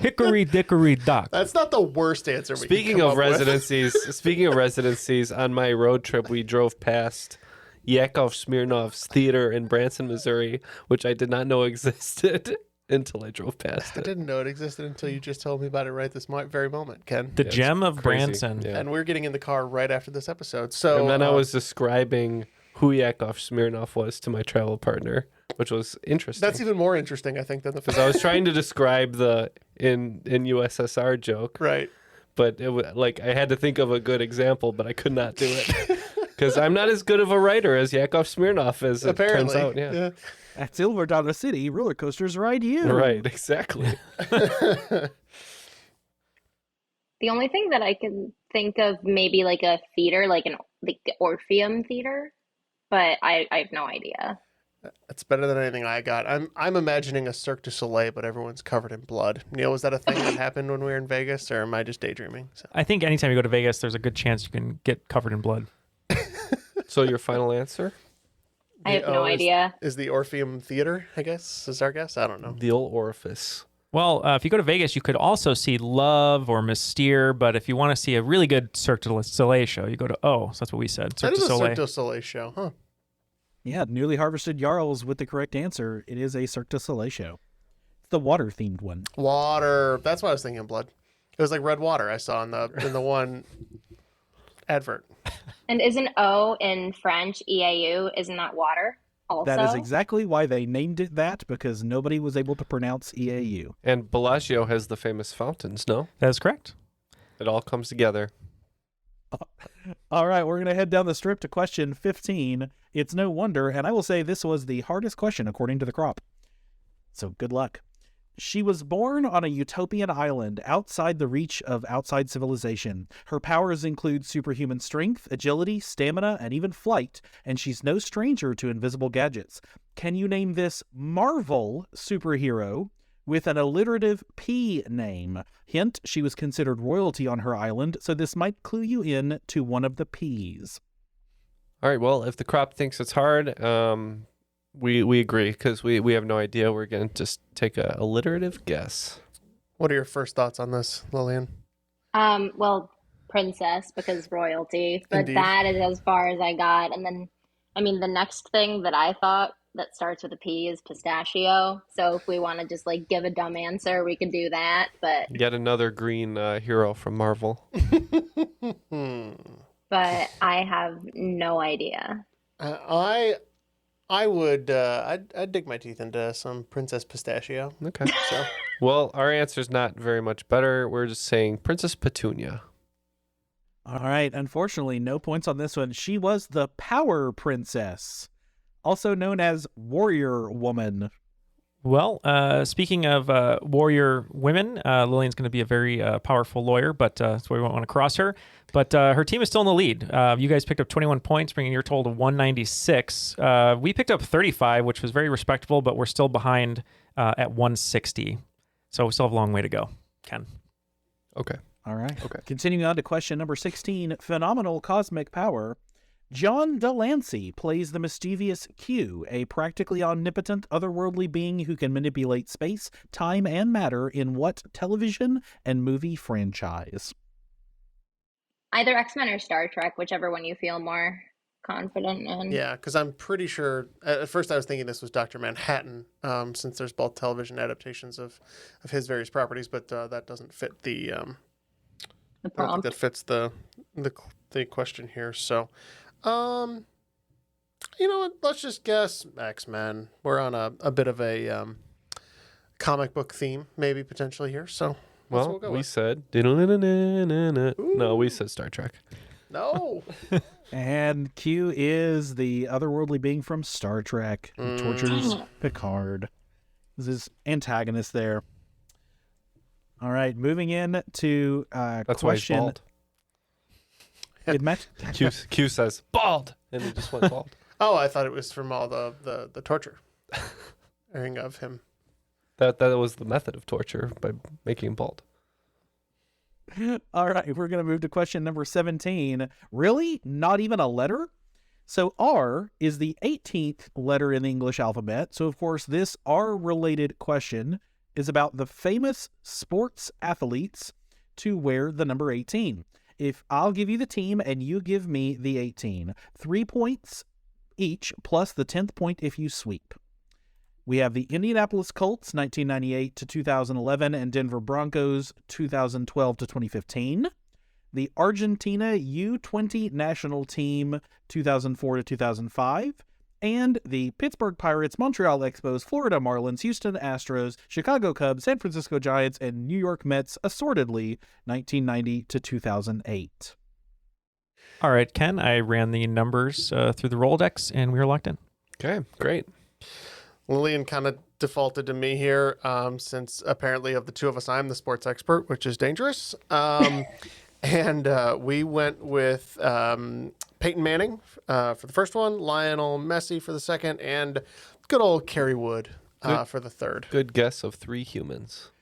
Hickory dickory dock. That's not the worst answer. Speaking of residencies, on my road trip, we drove past Yakov Smirnov's theater in Branson, Missouri, which I did not know existed until I drove past it. I didn't know it existed until you just told me about it right this very moment, Ken. The gem of crazy. Branson. Yeah. And we're getting in the car right after this episode. So, and then I was describing who Yakov Smirnov was to my travel partner, which was interesting. That's even more interesting, I think, than the because I was trying to describe the in USSR joke, right? But it was like I had to think of a good example, but I could not do it because I'm not as good of a writer as Yakov Smirnov, as it turns out. Yeah. At Silver Dollar City, roller coasters ride you. Right, exactly. The only thing that I can think of, maybe like a theater, like the Orpheum Theater, but I have no idea. That's better than anything I got. I'm imagining a Cirque du Soleil, but everyone's covered in blood. Neil, was that a thing that happened when we were in Vegas, or am I just daydreaming? So. I think anytime you go to Vegas, there's a good chance you can get covered in blood. So your final answer? I have no idea. Is the Orpheum Theater, I guess, is our guess? I don't know. The old orifice. Well, if you go to Vegas, you could also see Love or Mystere, but if you want to see a really good Cirque du Soleil show, you go to O. So that's what we said. That is a Cirque du Soleil show, huh? Yeah, newly harvested Jarls with the correct answer. It is a Cirque du Soleil show. It's the water-themed one. Water. That's why I was thinking of blood. It was like red water I saw in the one. Advert. And isn't O in French, EAU, isn't that water also? That is exactly why they named it that, because nobody was able to pronounce EAU. And Bellagio has the famous fountains, no? That is correct. It all comes together. All right, we're going to head down the strip to question 15. It's no wonder, and I will say this was the hardest question according to the crop. So good luck. She was born on a utopian island outside the reach of outside civilization. Her powers include superhuman strength, agility, stamina, and even flight, and she's no stranger to invisible gadgets. Can you name this Marvel superhero with an alliterative P name? Hint, she was considered royalty on her island, so this might clue you in to one of the P's. All right, well, if the crop thinks it's hard, we agree, because we have no idea. We're going to just take a alliterative guess. What are your first thoughts on this, Lillian? Well, princess, because royalty, but Indeed. that is as far as I got. And then, I mean, the next thing that I thought that starts with a P is pistachio. So if we want to just like give a dumb answer, we could do that. But Yet another green hero from Marvel. but I have no idea. I would I'd dig my teeth into some Princess Pistachio. Okay. So Well, our answer's not very much better. We're just saying Princess Petunia. All right, unfortunately, no points on this one. She was the Power Princess, also known as Warrior Woman. Well, speaking of warrior women, Lillian's going to be a very powerful lawyer, but that's why we won't want to cross her. But her team is still in the lead. You guys picked up 21 points, bringing your total to 196. We picked up 35, which was very respectable, but we're still behind at 160. So we still have a long way to go, Ken. Okay. All right. Okay. Continuing on to question number 16, phenomenal cosmic power. John Delancey plays the mischievous Q, a practically omnipotent otherworldly being who can manipulate space, time, and matter in what television and movie franchise? Either X-Men or Star Trek, whichever one you feel more confident in. yeah, because I'm pretty sure at first I was thinking this was Dr. Manhattan, since there's both television adaptations of his various properties, but that doesn't fit the The I don't think prompt. that fits the question here. So, you know what? Let's just guess X-Men. We're on a bit of a comic book theme, maybe potentially here. So, that's what Well, we'll go we with. said... No, we said Star Trek. No. And Q is the otherworldly being from Star Trek who tortures Picard. This is antagonist there. All right, moving in to That's question. why he's bald. It met. Q says, bald! And he just went bald. Oh, I thought it was from all the torture airing of him. That was the method of torture, by making him bald. All right, we're going to move to question number 17. Really? Not even a letter? So R is the 18th letter in the English alphabet. So, of course, this R-related question is about the famous sports athletes to wear the number 18. If I'll give you the team and you give me the 18, 3 points each plus the 10th point if you sweep. We have the Indianapolis Colts 1998 to 2011 and Denver Broncos 2012 to 2015. The Argentina U20 national team 2004 to 2005. And the Pittsburgh Pirates, Montreal Expos, Florida Marlins, Houston Astros, Chicago Cubs, San Francisco Giants, and New York Mets assortedly 1990 to 2008. All right, Ken, I ran the numbers through the Rolodex, and we were locked in. Okay, great. Lillian kind of defaulted to me here, since apparently of the two of us, I'm the sports expert, which is dangerous. And we went with Peyton Manning for the first one, Lionel Messi for the second, and good old Kerry Wood for the third. Good guess of 3 humans.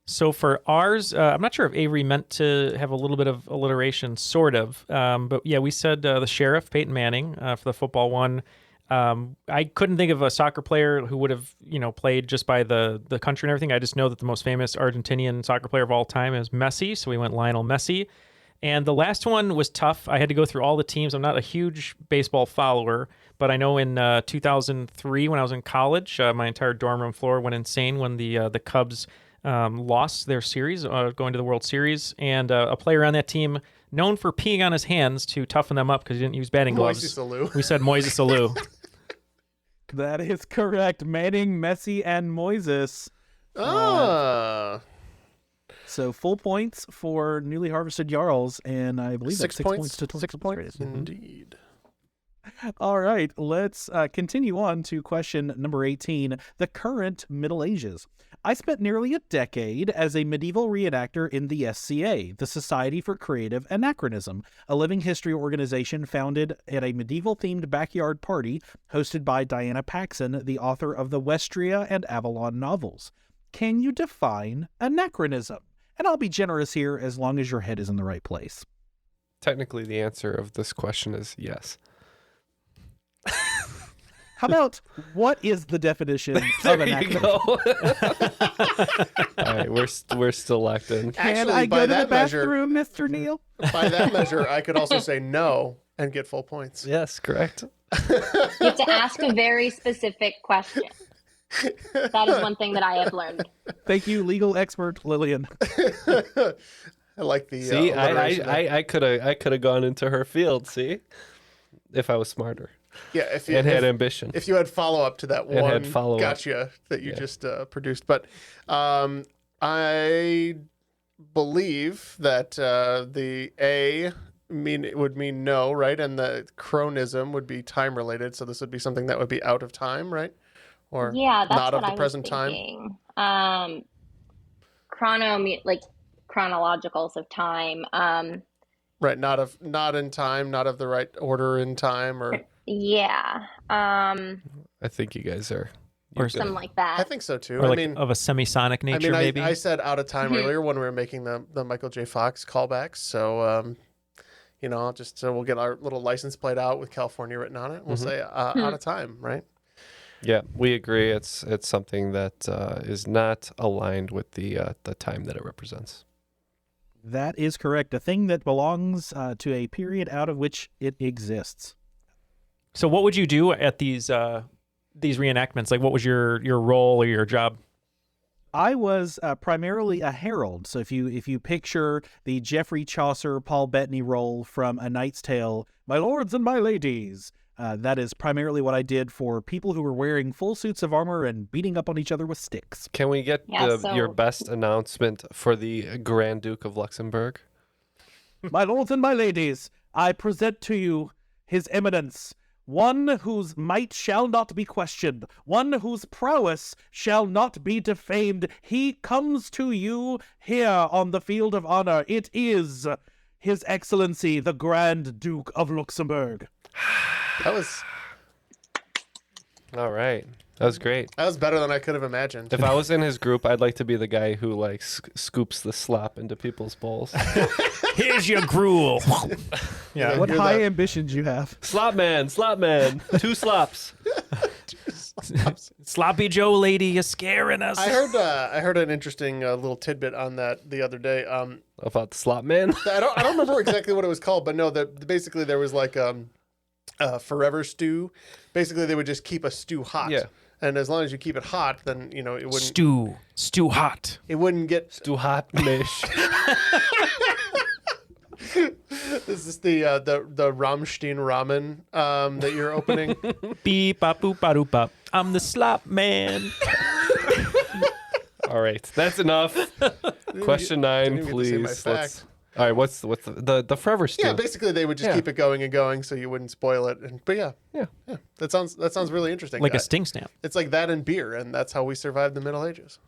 So for ours, I'm not sure if Avery meant to have a little bit of alliteration, sort of. But yeah, we said the sheriff, Peyton Manning, for the football one. I couldn't think of a soccer player who would have, played just by the country and everything. I just know that the most famous Argentinian soccer player of all time is Messi. So we went Lionel Messi. And the last one was tough. I had to go through all the teams. I'm not a huge baseball follower, but I know in 2003 when I was in college, my entire dorm room floor went insane when the Cubs lost their series, going to the World Series. And a player on that team known for peeing on his hands to toughen them up because he didn't use batting gloves. Moises Alou. We said Moises Alou. That is correct. Manning, Messi, and Moises. So full points for newly harvested Jarls, and I believe that's 6 points to 6 points. Indeed. All right, let's continue on to question number 18, the current Middle Ages. I spent nearly a decade as a medieval reenactor in the SCA, the Society for Creative Anachronism, a living history organization founded at a medieval-themed backyard party hosted by Diana Paxson, the author of the Westria and Avalon novels. Can you define anachronism? And I'll be generous here as long as your head is in the right place. Technically, the answer of this question is yes. How about, what is the definition of anachronism? All right, we're still locked in. Can I go to the bathroom, Mr. Neal? By that measure, I could also say no and get full points. Yes, correct. You have to ask a very specific question. That is one thing that I have learned. Thank you, legal expert Lillian. I like the. See, I could have gone into her field. See, if I was smarter. Yeah, if you had ambition. If you had follow up to that one gotcha that you Yeah. just produced, but I believe that the A would mean no, right, and the chronism would be time related. So this would be something that would be out of time, right, or Yeah, that's not what of the I present was time. thinking. Like chronologicals of time. Right, not in time, not of the right order in time, or Yeah. I think you guys are. Or something like that. I think so too. Or I like mean, of a semisonic nature, maybe. I said out of time Mhm. earlier when we were making the Michael J. Fox callbacks. So, I'll just we'll get our little license plate out with California written on it. We'll say out of time, right? Yeah, we agree. It's something that is not aligned with the time that it represents. That is correct. A thing that belongs to a period out of which it exists. So what would you do at these reenactments? Like, what was your role or your job? I was primarily a herald. So if you picture the Geoffrey Chaucer, Paul Bettany role from A Knight's Tale, my lords and my ladies, that is primarily what I did for people who were wearing full suits of armor and beating up on each other with sticks. Can we get your best announcement for the Grand Duke of Luxembourg? My lords and my ladies, I present to you His Eminence, one whose might shall not be questioned, one whose prowess shall not be defamed. He comes to you here on the field of honor. It is His Excellency, the Grand Duke of Luxembourg. That was all right. That was great. That was better than I could have imagined. If I was in his group, I'd like to be the guy who like scoops the slop into people's bowls. Here's your gruel. Yeah. What high ambitions you have? Slop man, 2 slops. Sloppy Joe lady, you're scaring us. I heard an interesting little tidbit on that the other day. About the slop man. I don't remember exactly what it was called, but no, that basically there was like forever stew. Basically, they would just keep a stew hot. Yeah. And as long as you keep it hot, then it wouldn't stew hot. It wouldn't get stew hot mish. This is the Rammstein ramen that you're opening. Beep bop boop ba doop bop. I'm the slop man. All right, that's enough. Question 9, please. All right, what's the forever stew? Yeah, basically they would just keep it going and going, so you wouldn't spoil it. But yeah, that sounds really interesting. Like a sting stamp. It's like that and beer, and that's how we survived the Middle Ages.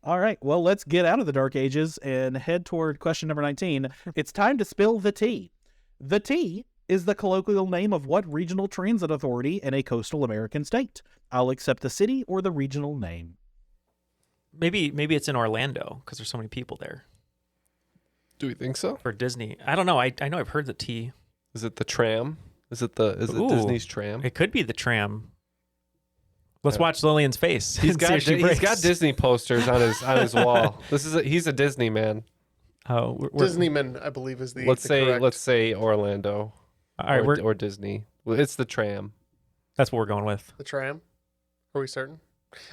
All right, well, let's get out of the Dark Ages and head toward question number 19. It's time to spill the tea. The tea is the colloquial name of what regional transit authority in a coastal American state? I'll accept the city or the regional name. Maybe it's in Orlando because there's so many people there. Do we think so? For Disney, I don't know. I know I've heard the T. Is it the tram? Is it Disney's tram? It could be the tram. Let's watch Lillian's face. He's got Disney posters on his wall. He's a Disney man. Oh, Disneyman, I believe, is the let's correct. say Orlando. All right, or Disney. It's the tram. That's what we're going with. The tram. Are we certain?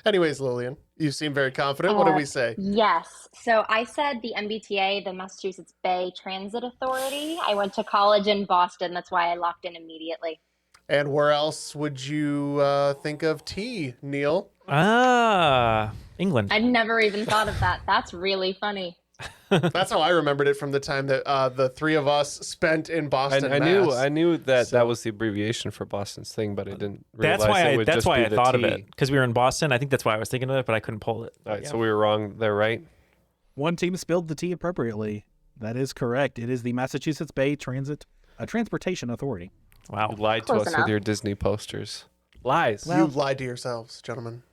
Anyways, Lillian, You seem very confident. What did we say? Yes. So I said the MBTA, the Massachusetts Bay Transit Authority. I went to college in Boston. That's why I locked in immediately. And where else would you think of T, Neal? England. I'd never even thought of that. That's really funny. That's how I remembered it from the time that the three of us spent in Boston. I knew that was the abbreviation for Boston's thing, but I didn't realize that's why I thought of it, because we were in Boston. I think that's why I was thinking of it, but I couldn't pull it. All right, so we were wrong there, right? One team spelled the T appropriately. That is correct. It is the Massachusetts Bay Transportation Authority. Wow. You lied to us with your Disney posters. Lies. Well, you lied to yourselves, gentlemen.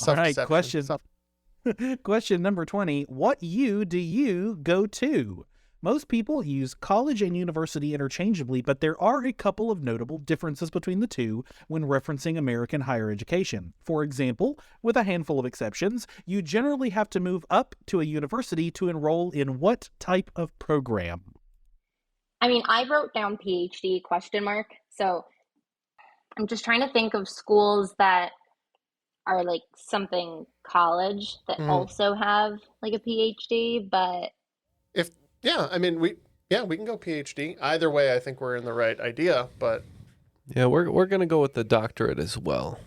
All right, question number 20. What U do you go to? Most people use college and university interchangeably, but there are a couple of notable differences between the two when referencing American higher education. For example, with a handful of exceptions, you generally have to move up to a university to enroll in what type of program? I mean, I wrote down PhD ? So I'm just trying to think of schools that are like something college that also have like a PhD, but we can go PhD. Either way, I think we're in the right idea, but yeah, we're going to go with the doctorate as well.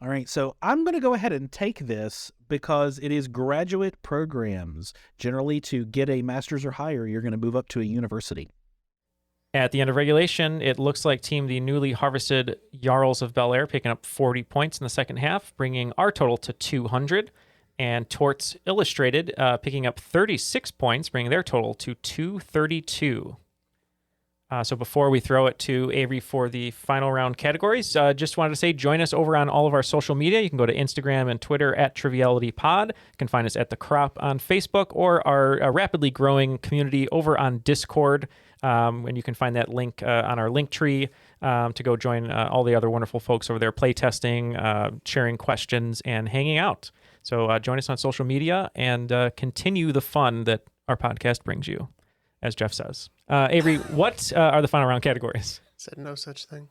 All right, so I'm going to go ahead and take this because it is graduate programs. Generally, to get a master's or higher, you're going to move up to a university. At the end of regulation, it looks like Team the newly harvested Jarls of Bel Air picking up 40 points in the second half, bringing our total to 200. And Torts Illustrated picking up 36 points, bringing their total to 232. So before we throw it to Avery for the final round categories, just wanted to say join us over on all of our social media. You can go to Instagram and Twitter at TrivialityPod. You can find us at The Crop on Facebook or our rapidly growing community over on Discord. And you can find that link on our link tree to go join all the other wonderful folks over there playtesting, sharing questions, and hanging out. So join us on social media and continue the fun that our podcast brings you, as Jeff says. Avery, what are the final round categories? Said no such thing.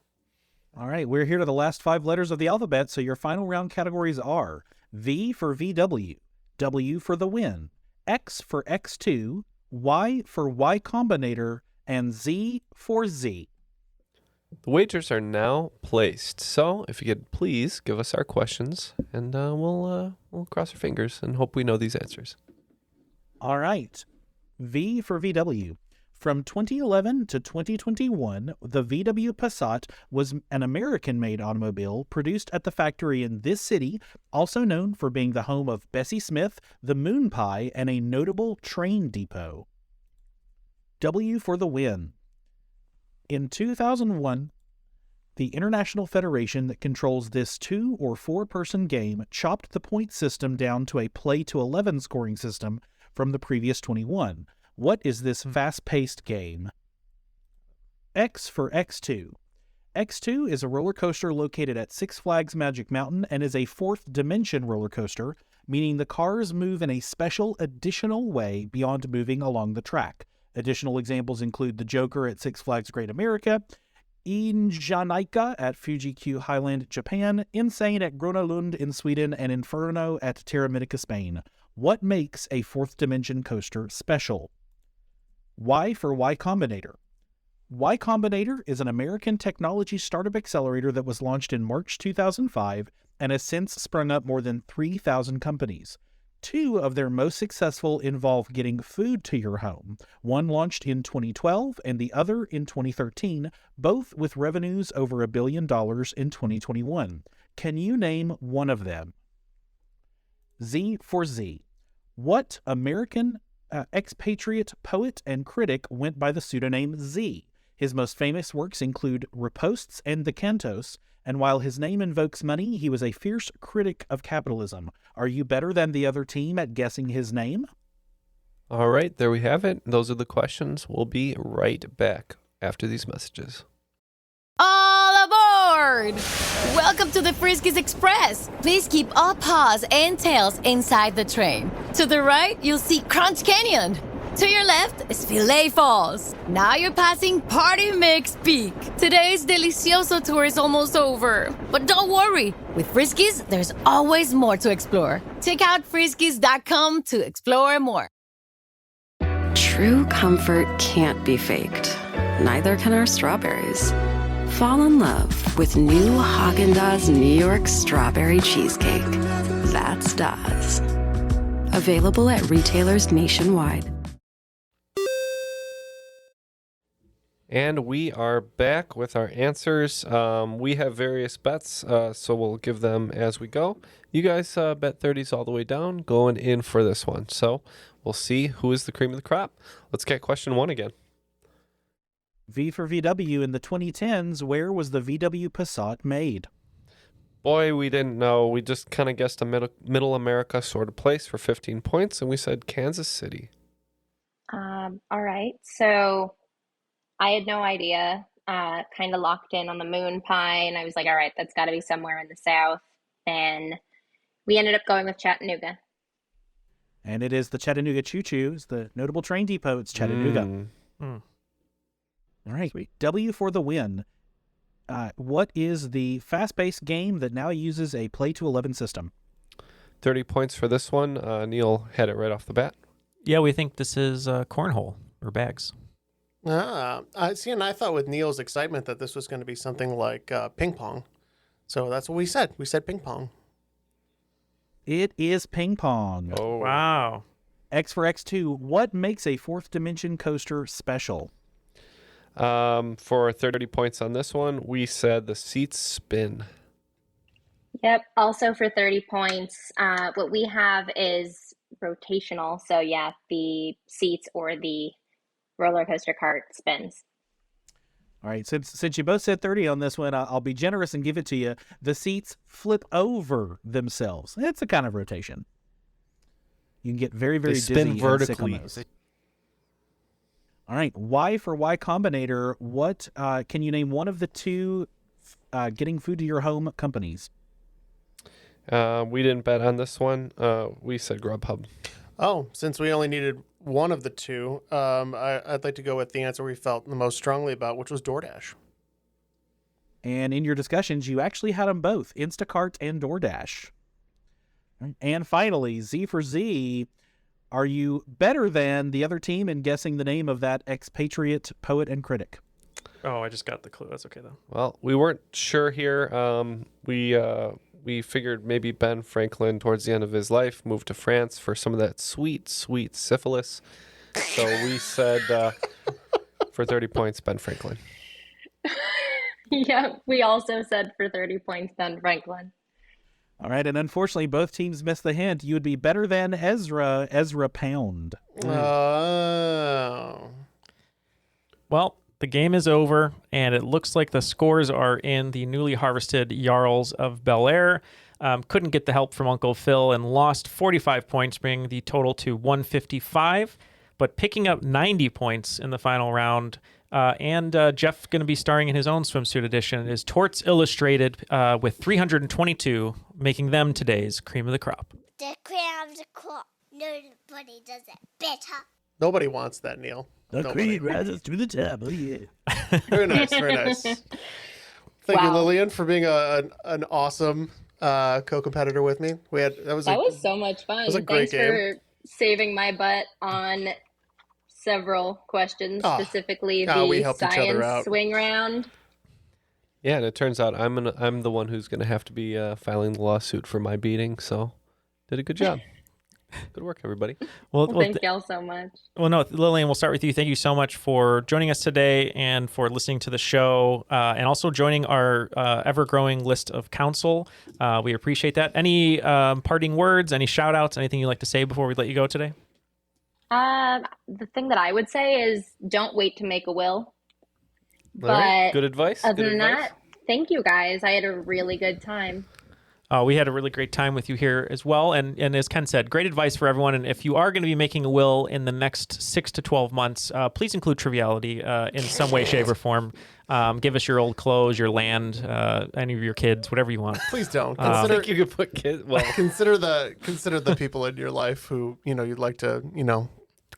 All right, we're here to the last 5 letters of the alphabet, so your final round categories are V for VW, W for the win, X for X2, Y for Y Combinator, and Z for Z. The wagers are now placed, so if you could please give us our questions, and we'll cross our fingers and hope we know these answers. All right. V for VW. From 2011 to 2021, the VW Passat was an American-made automobile produced at the factory in this city, also known for being the home of Bessie Smith, the Moon Pie, and a notable train depot. W for the win. In 2001, the International Federation that controls this 2- or 4-person game chopped the point system down to a play-to-11 scoring system from the previous 21. What is this fast-paced game? X for X2. X2 is a roller coaster located at Six Flags Magic Mountain and is a 4th dimension roller coaster, meaning the cars move in a special additional way beyond moving along the track. Additional examples include the Joker at Six Flags Great America, Injanaika at Fuji-Q Highland, Japan, Insane at Gröna Lund in Sweden, and Inferno at Terramedica, Spain. What makes a 4th dimension coaster special? Y for Y Combinator. Y Combinator is an American technology startup accelerator that was launched in March 2005 and has since sprung up more than 3,000 companies. 2 of their most successful involve getting food to your home. One launched in 2012 and the other in 2013, both with revenues over $1 billion in 2021. Can you name one of them? Z for Z. What American expatriate poet and critic went by the pseudonym Z? His most famous works include Ripostes and the Cantos, and while his name invokes money, he was a fierce critic of capitalism. Are you better than the other team at guessing his name? All right, there we have it. Those are the questions. We'll be right back after these messages. All aboard! Welcome to the Friskies Express. Please keep all paws and tails inside the train. To the right, you'll see Crunch Canyon. To your left is Filet Falls. Now you're passing Party Mix Peak. Today's Delicioso tour is almost over. But don't worry, with Friskies, there's always more to explore. Check out Friskies.com to explore more. True comfort can't be faked. Neither can our strawberries. Fall in love with new Haagen-Dazs New York Strawberry Cheesecake. That's Dazs. Available at retailers nationwide. And we are back with our answers. We have various bets, so we'll give them as we go. You guys bet 30s all the way down, going in for this one. So we'll see who is the cream of the crop. Let's get question 1 again. V for VW in the 2010s, where was the VW Passat made? Boy, we didn't know. We just kind of guessed a middle America sort of place for 15 points, and we said Kansas City. All right. So I had no idea. Kind of locked in on the moon pie, and I was like, all right, that's got to be somewhere in the South. And we ended up going with Chattanooga. And it is the Chattanooga Choo Choo. It's the notable train depot. It's Chattanooga. All right. Sweet. W for the win. What is the fast-paced game that now uses a play-to-11 system? 30 points for this one. Neal had it right off the bat. Yeah, we think this is cornhole or bags. See, and I thought with Neal's excitement that this was going to be something like ping pong. So that's what we said. We said ping pong. It is ping pong. Oh, wow. X for X2, what makes a fourth dimension coaster special? For 30 points on this one, we said the seats spin. Yep. Also for 30 points, what we have is rotational. So yeah, the seats or the roller coaster cart spins. All right. Since you both said 30 on this one, I'll be generous and give it to you. The seats flip over themselves. It's a kind of rotation. You can get very, very dizzy. They spin vertically. And sick on those. All right. Y for Y Combinator. What can you name one of the two getting food to your home companies? We didn't bet on this one. We said Grubhub. Oh, since we only needed one of the two, I'd like to go with the answer we felt the most strongly about, which was DoorDash. And in your discussions, you actually had them both, Instacart and DoorDash. And finally, Z for Z, are you better than the other team in guessing the name of that expatriate poet and critic? Oh, I just got the clue. That's okay, though. Well, we weren't sure here. We figured maybe Ben Franklin, towards the end of his life, moved to France for some of that sweet, sweet syphilis. So we said, for 30 points, Ben Franklin. Yeah, we also said for 30 points, Ben Franklin. All right, and unfortunately, both teams missed the hint. You would be better than Ezra Pound. Oh. Well, the game is over, and it looks like the scores are in the newly harvested Jarls of Bel Air. Couldn't get the help from Uncle Phil and lost 45 points, bringing the total to 155. But picking up 90 points in the final round, and Jeff going to be starring in his own swimsuit edition, is Torts Illustrated with 322, making them today's cream of the crop. The cream of the crop. Nobody does it better. Nobody wants that, Neal. The Nobody. cream rises to the top. Oh, yeah. Very nice, very nice. Thank you, Lillian, for being an awesome co-competitor with me. That was so much fun. It was a great Thanks game. for saving my butt on several questions, specifically we the helped each other out. science swing round. Yeah, and it turns out I'm the one who's going to have to be filing the lawsuit for my beating, so did a good job. Good work, everybody. Well, thank y'all so much. Well, no, Lillian, we'll start with you. Thank you so much for joining us today and for listening to the show and also joining our ever-growing list of counsel. We appreciate that. Any parting words, any shout-outs, anything you'd like to say before we let you go today? The thing that I would say is don't wait to make a will. All right. Good advice. Other than that, thank you guys. I had a really good time. We had a really great time with you here as well. And as Ken said, great advice for everyone. And if you are going to be making a will in the next 6 to 12 months, please include Triviality in some way, shape, or form. Give us your old clothes, your land, any of your kids, whatever you want. Please don't. I think you could put kids. Well, consider the people in your life who you'd like to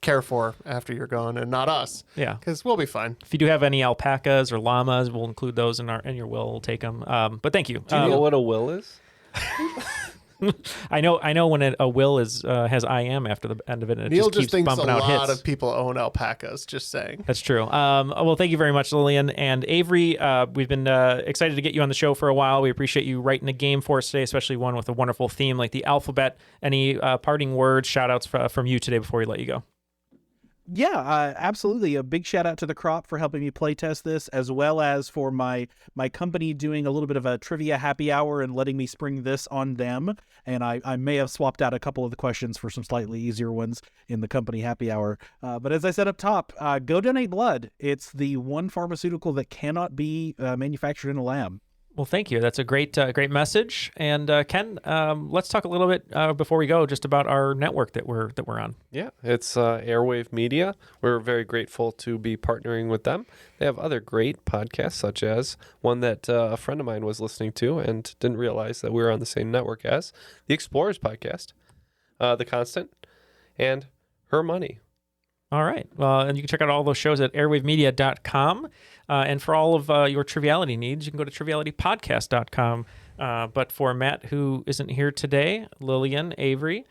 care for after you're gone, and not us. Yeah, because we'll be fine. If you do have any alpacas or llamas, we'll include those in your will. We'll take them. But thank you. Do you know what a will is? I know when a will is has I am after the end of it, and it Neal just keeps thinks bumping a out lot hits. of people own alpacas. Just saying. That's true. Well, thank you very much, Lillian and Avery. We've been excited to get you on the show for a while. We appreciate you writing a game for us today, especially one with a wonderful theme like the alphabet. Any parting words, shout outs from you today before we let you go? Yeah, absolutely. A big shout out to the Crop for helping me play test this, as well as for my company doing a little bit of a trivia happy hour and letting me spring this on them. And I may have swapped out a couple of the questions for some slightly easier ones in the company happy hour. But as I said up top, go donate blood. It's the one pharmaceutical that cannot be manufactured in a lab. Well, thank you. That's a great message. And Ken, let's talk a little bit before we go just about our network that we're on. Yeah, it's Airwave Media. We're very grateful to be partnering with them. They have other great podcasts, such as one that a friend of mine was listening to and didn't realize that we were on the same network as, the Explorers podcast, The Constant, and Her Money. All right. And you can check out all those shows at airwavemedia.com. And for all of your Triviality needs, you can go to trivialitypodcast.com. But for Matt, who isn't here today, Lillian, Avery,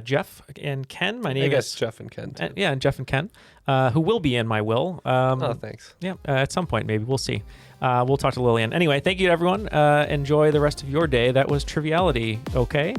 Jeff, and Ken, my name is Jeff and Ken, too. and Jeff and Ken, who will be in my will. Thanks. Yeah, at some point, maybe. We'll see. We'll talk to Lillian. Anyway, thank you to everyone. Enjoy the rest of your day. That was Triviality. Okay?